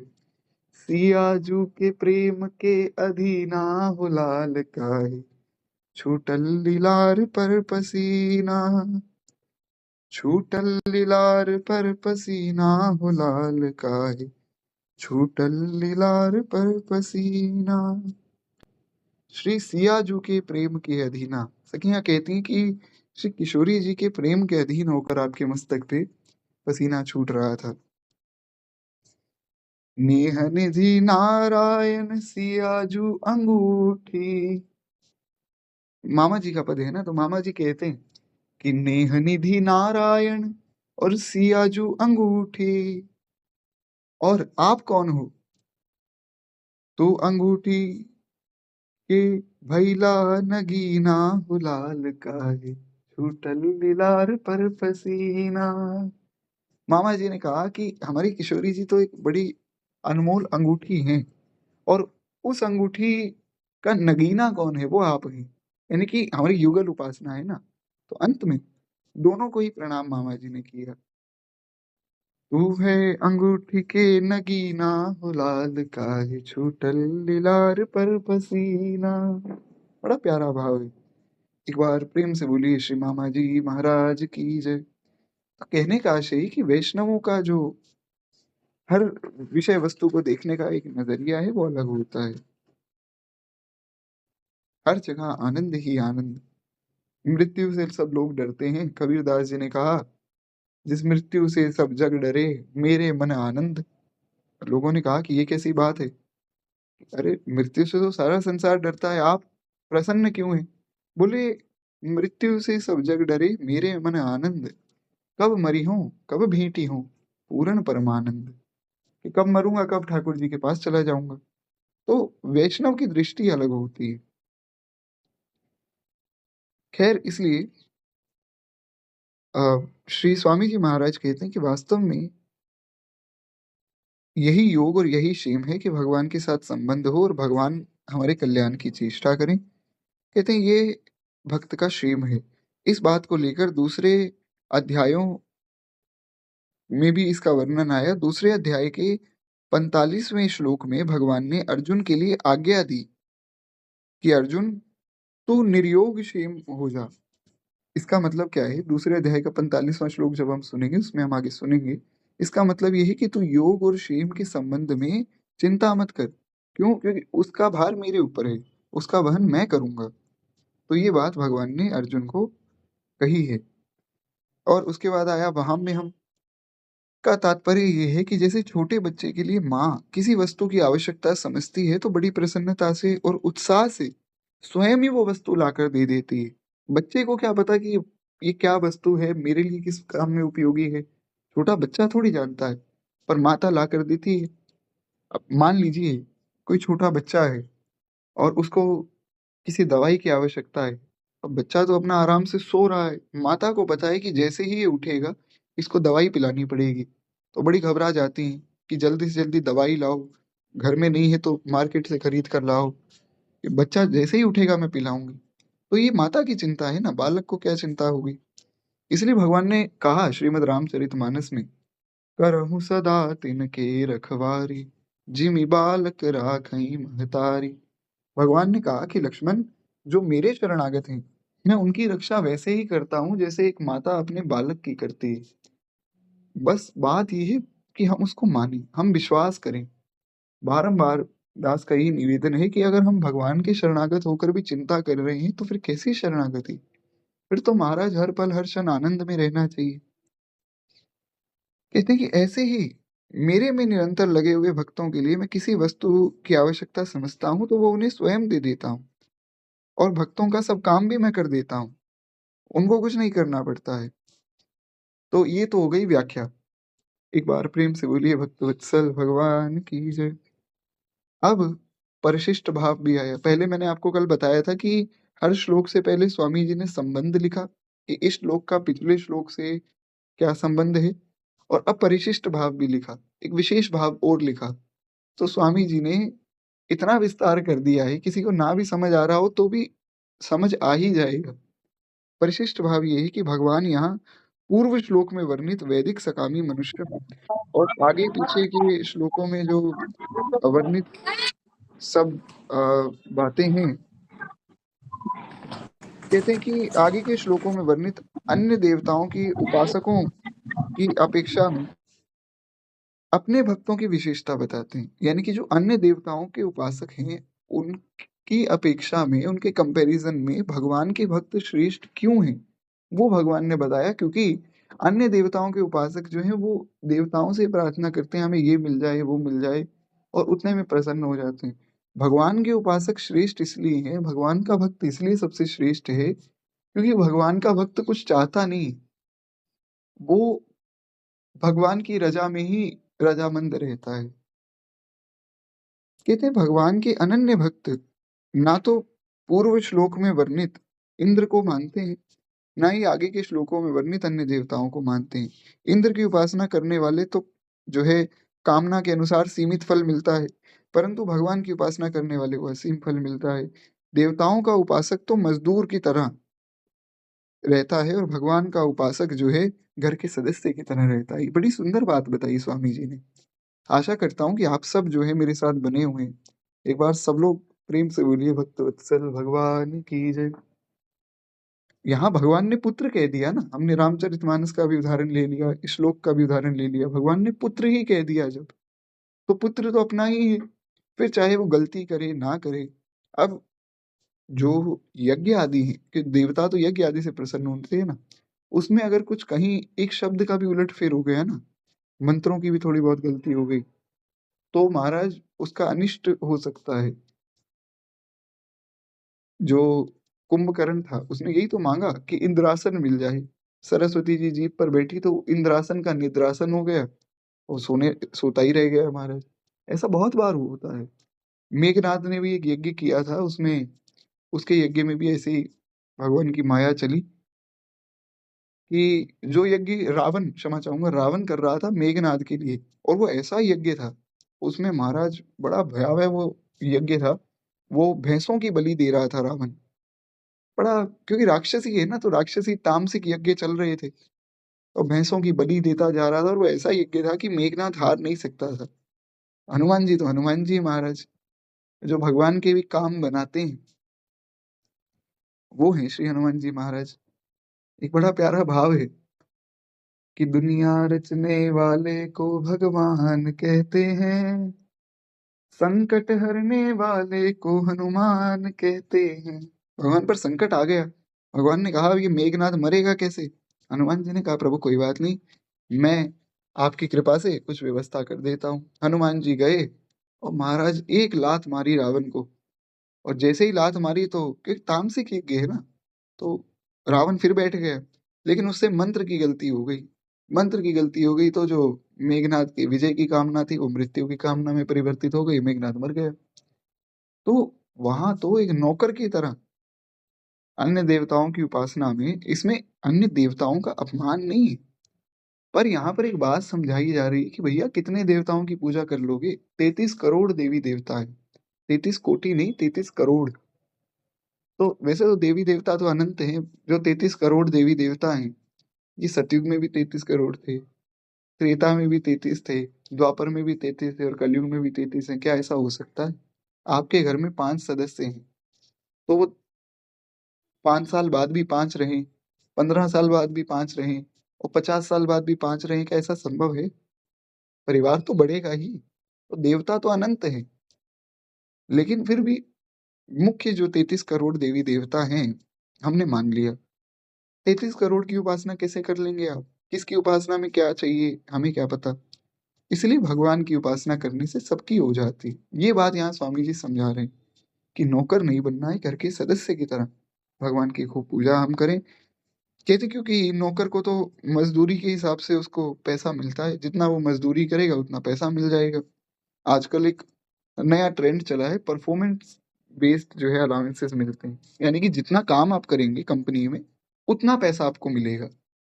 सियाजू के प्रेम के अधीना हो लाल काहे, छूटल लीलार पर पसीना। छूटल लीलार पर पसीना हो लाल काहे, छूटल लीलार पर पसीना। श्री सियाजू के प्रेम के अधीना। सखियां कहती हैं कि श्री किशोरी जी के प्रेम के अधीन होकर आपके मस्तक पे पसीना छूट रहा था। नेह निधि नारायण सियाजू अंगूठी। मामा जी का पद है ना, तो मामा जी कहते हैं कि नेह निधि नारायण और सियाजू अंगूठी, और आप कौन हो? तो अंगूठी के भैला नगीना हो लाल काहे, छूटल लीलार पर पसीना। मामा जी ने कहा कि हमारी किशोरी जी तो एक बड़ी अनमोल अंगूठी हैं, और उस अंगूठी का नगीना कौन है? वो आप हैं। यानी कि हमारी युगल उपासना है ना, तो अंत में दोनों को ही प्रणाम मामा जी ने किया। तू है अंगूठी के नगीना हो लाल काहे, छूटल लीलार पर पसीना। बड़ा प्यारा भाव है। एक बार प्रेम से बोलिए श्री मामा जी महाराज की जय। तो कहने का आशय है कि वैष्णवों का जो हर विषय वस्तु को देखने का एक नजरिया है, वो अलग होता है। हर जगह आनंद ही आनंद। मृत्यु से सब लोग डरते हैं। कबीरदास जी ने कहा, जिस मृत्यु से सब जग डरे, मेरे मन आनंद। लोगों ने कहा कि ये कैसी बात है? अरे मृत्यु से तो सारा संसार डरता है, आप प्रसन्न क्यों हैं? बोले, मृत्यु से सब जग डरे, मेरे मन आनंद। कब मरी हूं, कब भेंटी हूं, पूर्ण परमानंद। कि कब मरूंगा, कब ठाकुर जी के पास चला जाऊंगा। तो वैष्णव की दृष्टि अलग होती है। खैर इसलिए श्री स्वामी जी महाराज कहते हैं कि वास्तव में यही योग और यही क्षेम है कि भगवान के साथ संबंध हो और भगवान हमारे कल्याण की चेष्टा करें। कहते हैं ये भक्त का क्षेम है। इस बात को लेकर दूसरे अध्यायों में भी इसका वर्णन आया। दूसरे अध्याय के 45वें श्लोक में भगवान ने अर्जुन के लिए आज्ञा दी कि अर्जुन, तू निर्योग क्षेम हो जा। इसका मतलब क्या है? दूसरे अध्याय का 45वां श्लोक जब हम सुनेंगे, उसमें हम आगे सुनेंगे, इसका मतलब यह है कि तू योग और क्षेम के संबंध में चिंता मत कर। क्यों? क्योंकि उसका भार मेरे ऊपर है, उसका वहन मैं करूंगा। तो ये बात भगवान ने अर्जुन को कही है। और उसके बाद आया वहां में हम का तात्पर्य ये है कि जैसे छोटे बच्चे के लिए माँ किसी वस्तु की आवश्यकता समझती है, तो बड़ी प्रसन्नता से और उत्साह से स्वयं ही वो वस्तु लाकर दे देती है। बच्चे को क्या पता कि ये क्या वस्तु है, मेरे लिए किस काम में उपयोगी है? छोटा बच्चा थोड़ी जानता है, पर माता लाकर देती है। अब मान लीजिए कोई छोटा बच्चा है और उसको किसी दवाई की आवश्यकता है। अब बच्चा तो अपना आराम से सो रहा है, माता को पता है कि जैसे ही ये उठेगा, इसको दवाई पिलानी पड़ेगी। तो बड़ी घबरा जाती हैं कि जल्दी से जल्दी दवाई लाओ, घर में नहीं है तो मार्केट से खरीद कर लाओ, ये बच्चा जैसे ही उठेगा मैं पिलाऊंगी। तो ये माता की चिंता है ना, बालक को क्या चिंता होगी? इसलिए भगवान ने कहा श्रीमद् रामचरितमानस में, करहु सदा तिनके रखवारी, जिमि बालक राखई महतारी। भगवान ने कहा कि लक्ष्मण, जो मेरे शरणागत हैं, मैं उनकी रक्षा वैसे ही करता हूँ जैसे एक माता अपने बालक की करती है। बस बात ये है कि हम उसको मानें, हम विश्वास करें। बारंबार दास का यही निवेदन है कि अगर हम भगवान के शरणागत होकर भी चिंता कर रहे हैं, तो फिर कैसी शरणागति? फिर तो महाराज हर पल हर क्षण आनंद में रहना चाहिए। कहते हैं कि ऐसे ही मेरे में निरंतर लगे हुए भक्तों के लिए मैं किसी वस्तु की आवश्यकता समझता हूँ, तो वो उन्हें स्वयं दे देता हूँ, और भक्तों का सब काम भी मैं कर देता हूँ। उनको कुछ नहीं करना पड़ता है। तो ये तो हो गई व्याख्या। एक बार प्रेम से बोलिए भक्तवत्सल भगवान की जय। अब परिशिष्ट भाव भी आया। पहले मैंने आपको कल बताया था कि हर श्लोक से पहले स्वामी जी ने संबंध लिखा कि इस श्लोक का पिछले श्लोक से क्या संबंध है, और अब परिशिष्ट भाव भी लिखा, एक विशेष भाव और लिखा। तो स्वामी जी ने इतना विस्तार कर दिया है, किसी को ना भी समझ आ रहा हो तो भी समझ आ ही जाएगा। परिशिष्ट भाव ये है कि भगवान यहाँ पूर्व श्लोक में वर्णित वैदिक सकामी मनुष्य और आगे पीछे के श्लोकों में जो वर्णित सब बातें हैं, कहते हैं कि आगे के श्लोकों में वर्णित अन्य देवताओं की उपासकों की अपेक्षा में अपने भक्तों की विशेषता बताते हैं। यानी कि जो अन्य देवताओं के उपासक हैं, उनकी अपेक्षा में, उनके कंपैरिजन में भगवान के भक्त श्रेष्ठ क्यों हैं, वो भगवान ने बताया। क्योंकि अन्य देवताओं के उपासक जो हैं, वो देवताओं से प्रार्थना करते हैं हमें ये मिल जाए, वो मिल जाए, और उतने में प्रसन्न हो जाते हैं। भगवान के उपासक श्रेष्ठ इसलिए हैं, भगवान का भक्त इसलिए सबसे श्रेष्ठ है, क्योंकि भगवान का भक्त कुछ चाहता नहीं, वो भगवान की रजा में ही रजामंद रहता है। कहते हैं भगवान के अनन्य भक्त ना तो पूर्व श्लोक में वर्णित इंद्र को मानते हैं, ना ही आगे के श्लोकों में वर्णित अन्य देवताओं को मानते हैं। इंद्र की उपासना करने वाले तो जो है कामना के अनुसार सीमित फल मिलता है, परंतु भगवान की उपासना करने वाले को असीम फल मिलता है। देवताओं का उपासक तो मजदूर की तरह रहता है, और भगवान का उपासक जो है घर के सदस्य की तरह रहता है। बड़ी सुंदर बात बताई स्वामी जी ने। आशा करता हूँ कि आप सब जो है मेरे साथ बने हुए हैं। एक बार सब लोग प्रेम से बोलिए भक्तवत्सल भगवान की जय। यहाँ भगवान ने पुत्र कह दिया ना, हमने रामचरितमानस का भी उदाहरण ले लिया, श्लोक का भी उदाहरण ले लिया, भगवान ने पुत्र ही कह दिया जब, तो पुत्र तो अपना ही है। फिर चाहे वो गलती करे ना करे। अब जो यज्ञ आदि है कि देवता तो यज्ञ आदि से प्रसन्न होते हैं ना, उसमें अगर कुछ कहीं एक शब्द का भी उलटफेर हो गया ना, मंत्रों की भी थोड़ी बहुत गलती हो गई, तो महाराज उसका अनिष्ट हो सकता है। जो कुंभकर्ण था उसने यही तो मांगा कि इंद्रासन मिल जाए। सरस्वती जी जीभ पर बैठी तो इंद्रासन का निद्रासन हो गया, वो सोता ही रह गया महाराज। ऐसा बहुत बार होता है। मेघनाद ने भी एक यज्ञ किया था, उसमें उसके यज्ञ में भी ऐसे ही भगवान की माया चली कि जो यज्ञ रावण, क्षमा चाहूंगा, रावण कर रहा था मेघनाद के लिए, और वो ऐसा यज्ञ था, उसमें महाराज बड़ा भयावह वो यज्ञ था। वो भैंसों की बलि दे रहा था रावण, बड़ा, क्योंकि राक्षसी है ना, तो राक्षसी तामसिक यज्ञ चल रहे थे, और भैंसों की बलि देता जा रहा था, और वो ऐसा यज्ञ था कि मेघनाथ हार नहीं सकता था। हनुमान जी तो हनुमान जी महाराज, जो भगवान के भी काम बनाते हैं, वो हैं श्री हनुमान जी महाराज। एक बड़ा प्यारा भाव है कि दुनिया रचने वाले को भगवान कहते हैं, संकट हरने वाले को हनुमान कहते हैं। भगवान पर संकट आ गया, भगवान ने कहा ये मेघनाथ मरेगा कैसे? हनुमान जी ने कहा प्रभु कोई बात नहीं, मैं आपकी कृपा से कुछ व्यवस्था कर देता हूँ। हनुमान जी गए और महाराज एक लात मारी रावण को, और जैसे ही लात मारी तो, क्योंकि तामसिक यज्ञ है ना, तो रावण फिर बैठ गया, लेकिन उससे मंत्र की गलती हो गई। मंत्र की गलती हो गई तो जो मेघनाथ की विजय की कामना थी वो मृत्यु की कामना में परिवर्तित हो गई, मेघनाथ मर गया। तो वहां तो एक नौकर की तरह अन्य देवताओं की उपासना में, इसमें अन्य देवताओं का अपमान नहीं है, पर यहाँ पर एक बात समझाई जा रही है कि भैया कितने देवताओं की पूजा कर लोगे? 33 करोड़ देवी देवता है, 33 कोटि नहीं, 33 करोड़। तो वैसे तो देवी-देवता तो अनंत हैं, जो 33 करोड़ देवी-देवता हैं, ये सतयुग में भी 33 करोड़ थे, त्रेता में भी 33 थे, द्वापर में भी 33 थे और कलयुग में भी 33 हैं। क्या ऐसा हो सकता है? आपके घर में 5 सदस्य हैं, तो वो 5 साल बाद भी 5 रहें, 15 साल बाद भी 5 रहें और 50 साल बाद भी 5 रहें, क्या ऐसा संभव है? परिवार तो बढ़ेगा ही। तो देवता तो अनंत हैं, लेकिन फिर भी मुख्य जो 33 करोड़ देवी-देवता हैं, हमने मान लिया। 33 करोड़ की उपासना कैसे कर लेंगे आप? किसकी उपासना में क्या चाहिए, हमें क्या पता? इसलिए भगवान की उपासना करने से सबकी हो जाती है। ये बात यहाँ स्वामी जी समझा रहे हैं कि नौकर नहीं बनना है, घर के सदस्य की तरह भगवान की खूब पूजा हम करें। कहते क्योंकि नौकर को तो मज़दूरी के हिसाब से उसको पैसा मिलता है, जितना वो मज़दूरी करेगा उतना पैसा मिल जाएगा। आजकल एक नया ट्रेंड चला है, परफॉर्मेंस बेस्ड जो है अलाउंसेस मिलते हैं। यानी कि जितना काम आप करेंगे कंपनी में, उतना पैसा आपको मिलेगा।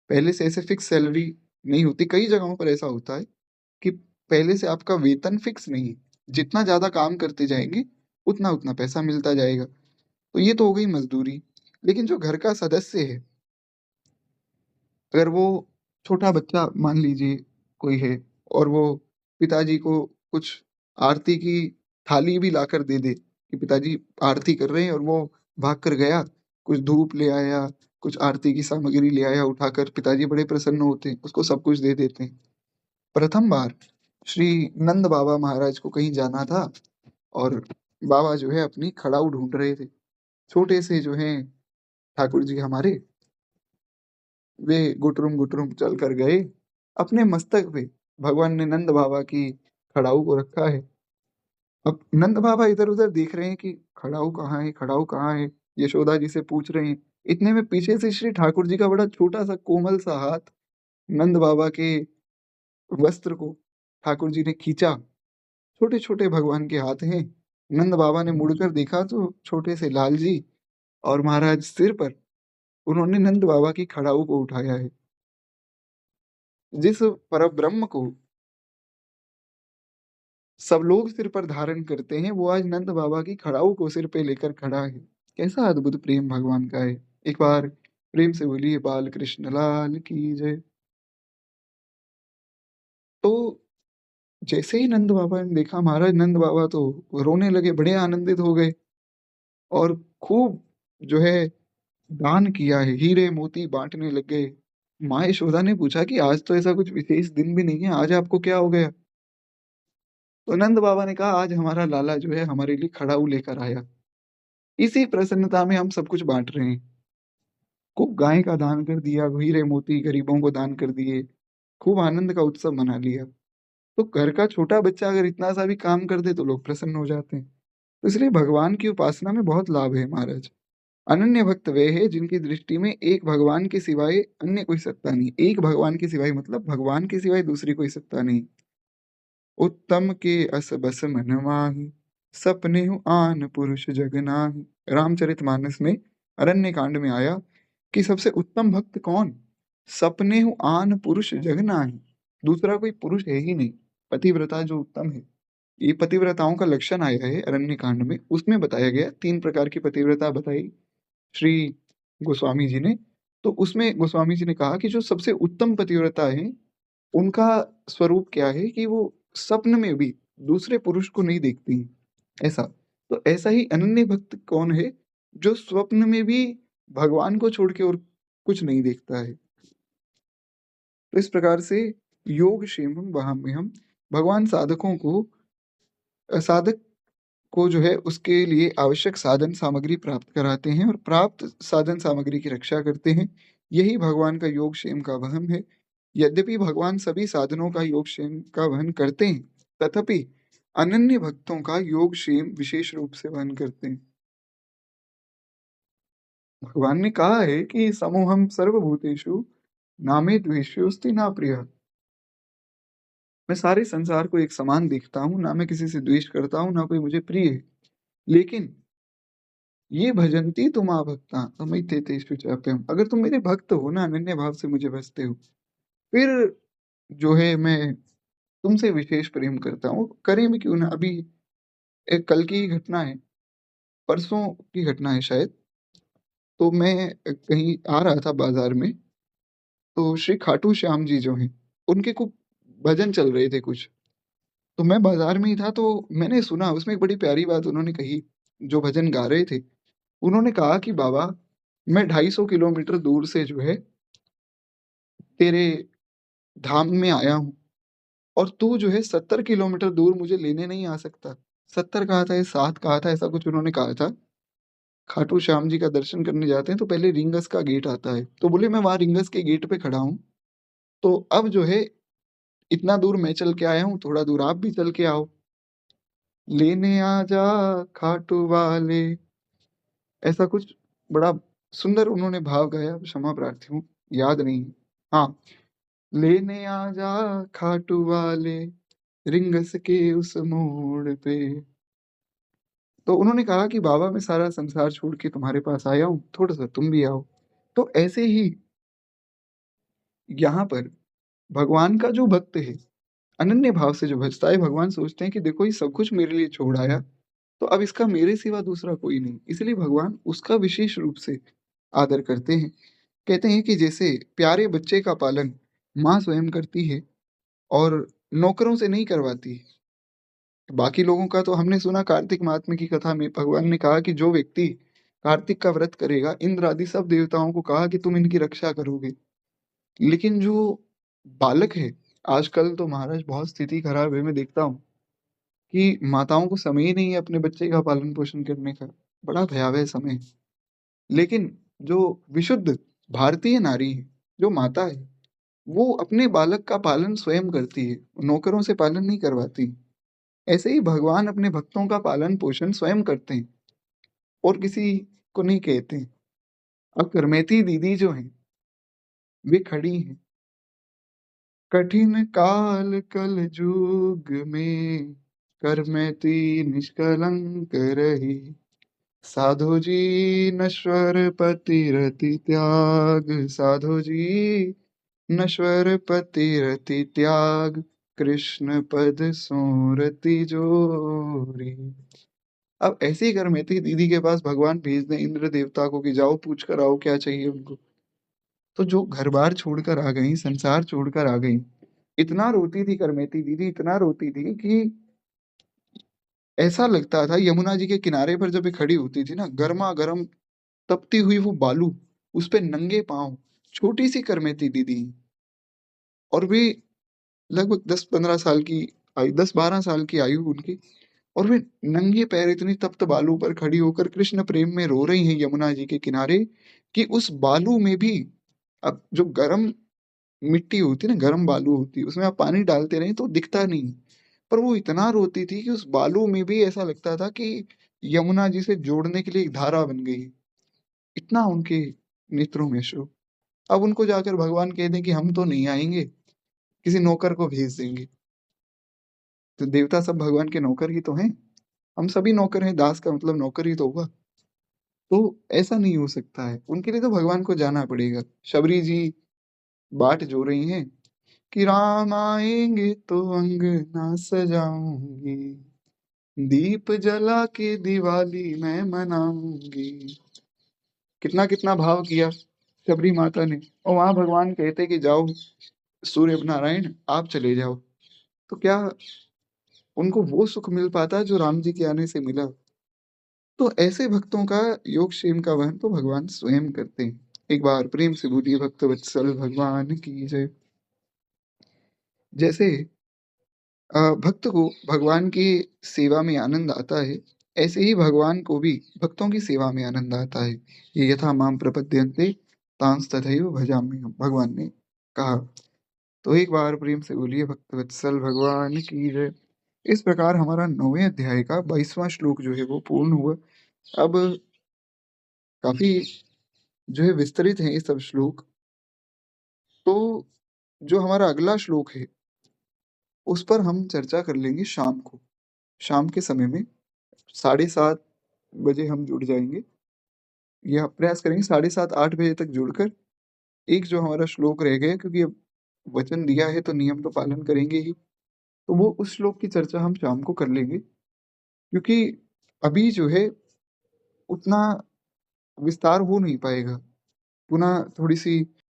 पहले से ऐसे फिक्स सैलरी नहीं होती, कई जगहों पर ऐसा होता है कि पहले से आपका वेतन फिक्स नहीं है। जितना ज़्यादा काम करते जाएँगे, उतना-उतना पैसा मिलता जाएगा। तो ये तो हो गई मज़दूरी। लेकिन जो घर का सदस्य है, अगर वो छोटा बच्चा मान लीजिए कोई है और वो पिताजी को कुछ आरती की थाली भी लाकर दे दे कि पिताजी आरती कर रहे हैं और वो भाग कर गया, कुछ धूप ले आया, कुछ आरती की सामग्री ले आया उठाकर, पिताजी बड़े प्रसन्न होते हैं, उसको सब कुछ दे देते हैं। प्रथम बार श्री नंद बाबा महाराज को कहीं जाना था और बाबा जो है अपनी खड़ाऊ ढूँढ रहे थे। छोटे से जो हैं ठाकुर जी हमारे, वे गुटरुम-गुटरुम चल कर गए। अपने मस्तक पे भगवान ने नंद बाबा की खड़ाऊ को रखा है। अब नंद बाबा इधर-उधर देख रहे हैं कि खड़ाऊ कहाँ है, खड़ाऊ कहाँ है? यशोदा जी से पूछ रहे हैं। इतने में पीछे से श्री ठाकुर जी का बड़ा छोटा-सा कोमल-सा हाथ नंद बाबा के वस्त्र को ठाकुर जी ने खींचा। छोटे-छोटे भगवान के हाथ हैं। नंद बाबा ने मुड़कर देखा तो छोटे से लाल जी और महाराज सिर पर उन्होंने नंद बाबा की खड़ाऊ को उठाया है। जिस परब्रह्म को सब लोग सिर पर धारण करते हैं, वो आज नंद बाबा की खड़ाऊ को सिर पे लेकर खड़ा है। कैसा अद्भुत प्रेम भगवान का है। एक बार प्रेम से बोलिए बाल कृष्ण लाल की जय। तो जैसे ही नंद बाबा ने देखा महाराज नंद बाबा तो रोने लगे, बड़े आनंदित हो गए और खूब जो है दान किया है, हीरे मोती बाँटने लग गए। माँ यशोदा ने पूछा कि आज तो ऐसा कुछ विशेष दिन भी नहीं है, आज आपको क्या हो गया? तो नंद बाबा ने कहा आज हमारा लाला जो है हमारे लिए खड़ाऊ लेकर आया। इसी प्रसन्नता में हम सब कुछ बाँट रहे हैं। खूब गाय का दान कर दिया, हीरे मोती गरीबों को दान कर दिए, खूब आनंद का उत्सव मना लिया। तो घर का छोटा बच्चा अगर इतना सा भी काम कर दे तो लोग प्रसन्न हो जाते हैं। तो इसलिए भगवान की उपासना में बहुत लाभ है महाराज। अनन्य भक्त वे हैं जिनकी दृष्टि में एक भगवान के सिवाय अन्य कोई सत्ता नहीं। एक भगवान के सिवाय मतलब भगवान के सिवाय दूसरी कोई सत्ता नहीं। उत्तम के अस बस मन माहि, सपनेहु आन पुरुष जग नाहि। रामचरितमानस में अरण्य कांड में आया कि सबसे उत्तम भक्त कौन? सपनेहु आन पुरुष जग नाहि। दूसरा कोई पुरुष है ही नहीं। पतिव्रता जो उत्तम है। ये पतिव्रताओं का लक्षण आया है अरण्य कांड में। उसमें बताया गया 3 प्रकार की पतिव्रता बताई श्री गोस्वामी जी ने। तो उसमें गोस्वामी जी ने कहा कि जो सबसे उत्तम पतिव्रता हैं, उनका स्वरूप क्या है कि वो स्वप्न में भी दूसरे पुरुष को नहीं देखती हैं, ऐसा। तो ऐसा ही अनन्य भक्त कौन है, जो स्वप्न में भी भगवान को छोड़ के और कुछ नहीं देखता है। तो इस प्रकार से योग क्षेमं वहाम्यहम् भगवान साधकों को साधक को जो है उसके लिए आवश्यक साधन सामग्री प्राप्त कराते हैं और प्राप्त साधन सामग्री की रक्षा करते हैं। यही भगवान का योगक्षेम का वहन है। यद्यपि भगवान सभी साधनों का योगक्षेम का वहन करते हैं, तथापि अनन्य भक्तों का योगक्षेम विशेष रूप से वहन करते हैं। भगवान ने कहा है कि समोहम सर्वभूतेषु नामे द्वेष्योस्ति न प्रियः। मैं सारे संसार को एक समान देखता हूँ, ना मैं किसी से द्वेष करता हूँ, ना कोई मुझे प्रिय है। लेकिन ये भजन्ति तुम भक्ता अमिते तेषु चाप्यहम्। अगर तुम मेरे भक्त हो ना, अनन्य भाव से मुझे भजते हो, फिर जो है मैं तुमसे विशेष प्रेम करता हूँ। करें भी क्यों ना, अभी एक कल की ही घटना है, परसों की घटना है शायद। तो मैं कहीं आ रहा था बाज़ार में, तो श्री खाटू श्याम जी जो हैं, उनके कुछ भजन चल रहे थे कुछ। तो मैं बाज़ार में ही था तो मैंने सुना, उसमें एक बड़ी प्यारी बात उन्होंने कही, जो भजन गा रहे थे। उन्होंने कहा कि बाबा, मैं 250 किलोमीटर दूर से जो है तेरे धाम में आया हूँ और तू जो है 70 किलोमीटर दूर मुझे लेने नहीं आ सकता। 70 कहा था या 7 कहा था, ऐसा कुछ उन्होंने कहा था। खाटू श्याम जी का दर्शन करने जाते हैं तो पहले रींगस का गेट आता है। तो बोले मैं वहाँ रींगस के गेट पे खड़ा हूँ, तो अब जो है इतना दूर मैं चल के आया हूँ, थोड़ा दूर आप भी चल के आओ। लेने आजा खाटू वाले, ऐसा कुछ बड़ा सुंदर उन्होंने भाव गाया, क्षमा प्रार्थी हूँ, याद नहीं है। हाँ, लेने आजा खाटू वाले, रिंगस के उस मोड़ पे। तो उन्होंने कहा कि बाबा मैं सारा संसार छोड़ के तुम्हारे पास आया हूँ, थोड़ा-सा तुम भी आओ। तो ऐसे ही यहाँ पर भगवान का जो भक्त है, अनन्य भाव से जो भजता है, भगवान सोचते हैं कि देखो ये सब कुछ मेरे लिए छोड़ आया, तो अब इसका मेरे सिवा दूसरा कोई नहीं। इसलिए भगवान उसका विशेष रूप से आदर करते हैं। कहते हैं कि जैसे प्यारे बच्चे का पालन माँ स्वयं करती है और नौकरों से नहीं करवाती। बाकी लोगों का तो हमने सुना, कार्तिक महात्म्य की कथा में भगवान ने कहा कि जो व्यक्ति कार्तिक का व्रत करेगा, इंद्र आदि सब देवताओं को कहा कि तुम इनकी रक्षा करोगे। लेकिन जो बालक है, आजकल तो महाराज बहुत स्थिति खराब है, मैं देखता हूँ कि माताओं को समय ही नहीं है अपने बच्चे का पालन-पोषण करने का, बड़ा भयावह समय है। लेकिन जो विशुद्ध भारतीय नारी है, जो माता है, वो अपने बालक का पालन स्वयं करती है, नौकरों से पालन नहीं करवाती। ऐसे ही भगवान अपने भक्तों का पालन-पोषण स्वयं करते हैं और किसी को नहीं कहते हैं। अब करमैती दीदी जो हैं, वे खड़ी हैं, कठिन काल कलजुग में करमैती निष्कलंक रही। साधु जी नश्वर पतिरति त्याग, साधु जी नश्वर पतिरति त्याग, कृष्ण पद सोरति जोरी। अब ऐसे ही करमैती दीदी के पास भगवान भेज दें इंद्र देवता को कि जाओ पूछ कर आओ क्या चाहिए उनको। तो जो घर-बार छोड़कर आ गईं, संसार छोड़कर आ गईं, इतना रोती थी करमैती दीदी, इतना रोती थी कि ऐसा लगता था यमुना जी के किनारे पर जब ये खड़ी होती थी ना, गरमा-गरम तपती हुई वो बालू, उस पे नंगे पाँव, छोटी-सी करमैती दीदी और वे लगभग 10-15 साल की 10-12 साल की आयु उनकी, और वे नंगे पैर इतनी तप्त बालू पर खड़ी होकर कृष्ण प्रेम में रो रही हैं यमुना जी के किनारे कि उस बालू में भी, अब जो गरम मिट्टी होती है ना, गरम बालू होती है, उसमें आप पानी डालते रहें तो दिखता नहीं। पर वो इतना रोती थी कि उस बालू में भी ऐसा लगता था कि यमुना जी से जोड़ने के लिए एक धारा बन गई है। इतना उनके नेत्रों में अश्रु। अब उनको जाकर भगवान कह दें कि हम तो नहीं आएँगे, किसी नौकर को भेज देंगे। तो देवता सब भगवान के नौकर ही तो हैं। हम सभी नौकर हैं, दास का मतलब नौकर ही तो हुआ। तो ऐसा नहीं हो सकता है, उनके लिए तो भगवान को जाना पड़ेगा। शबरी जी बाट जो रही हैं कि राम आएँगे तो अंगना सजाऊँगी, दीप जला के दिवाली मैं मनाऊँगी। कितना-कितना भाव किया शबरी माता ने, और वहाँ भगवान कहते कि जाओ सूर्य नारायण आप चले जाओ। तो क्या उनको वो सुख मिल पाता जो राम जी के आने से मिला? तो ऐसे भक्तों का योगक्षेम का वहन तो भगवान स्वयं करते हैं। एक बार प्रेम से बोलिए भक्तवत्सल भगवान की जय। जैसे भक्त को भगवान की सेवा में आनंद आता है, ऐसे ही भगवान को भी भक्तों की सेवा में आनंद आता है। ये यथा माम प्रपद्यन्ते तांस तथैव भजाम्यहम्, भगवान ने कहा। तो एक बार प्रेम से बोलिए भक्तवत्सल भगवान की जय। इस प्रकार हमारा 9वें अध्याय का 22वां श्लोक जो है वो पूर्ण हुआ। अब काफ़ी जो है विस्तरित हैं ये सब श्लोक। तो जो हमारा अगला श्लोक है, उस पर हम चर्चा कर लेंगे शाम को। शाम के समय में 7:30 बजे हम जुड़ जाएँगे, या प्रयास करेंगे 7:30-8 बजे तक जुड़कर एक जो हमारा श्लोक रह गया, क्योंकि अब वचन दिया है तो नियम तो पालन करेंगे ही। तो वो उस श्लोक की चर्चा हम शाम को कर लेंगे, क्योंकि अभी जो है उतना विस्तार हो नहीं पाएगा। पुनः थोड़ी-सी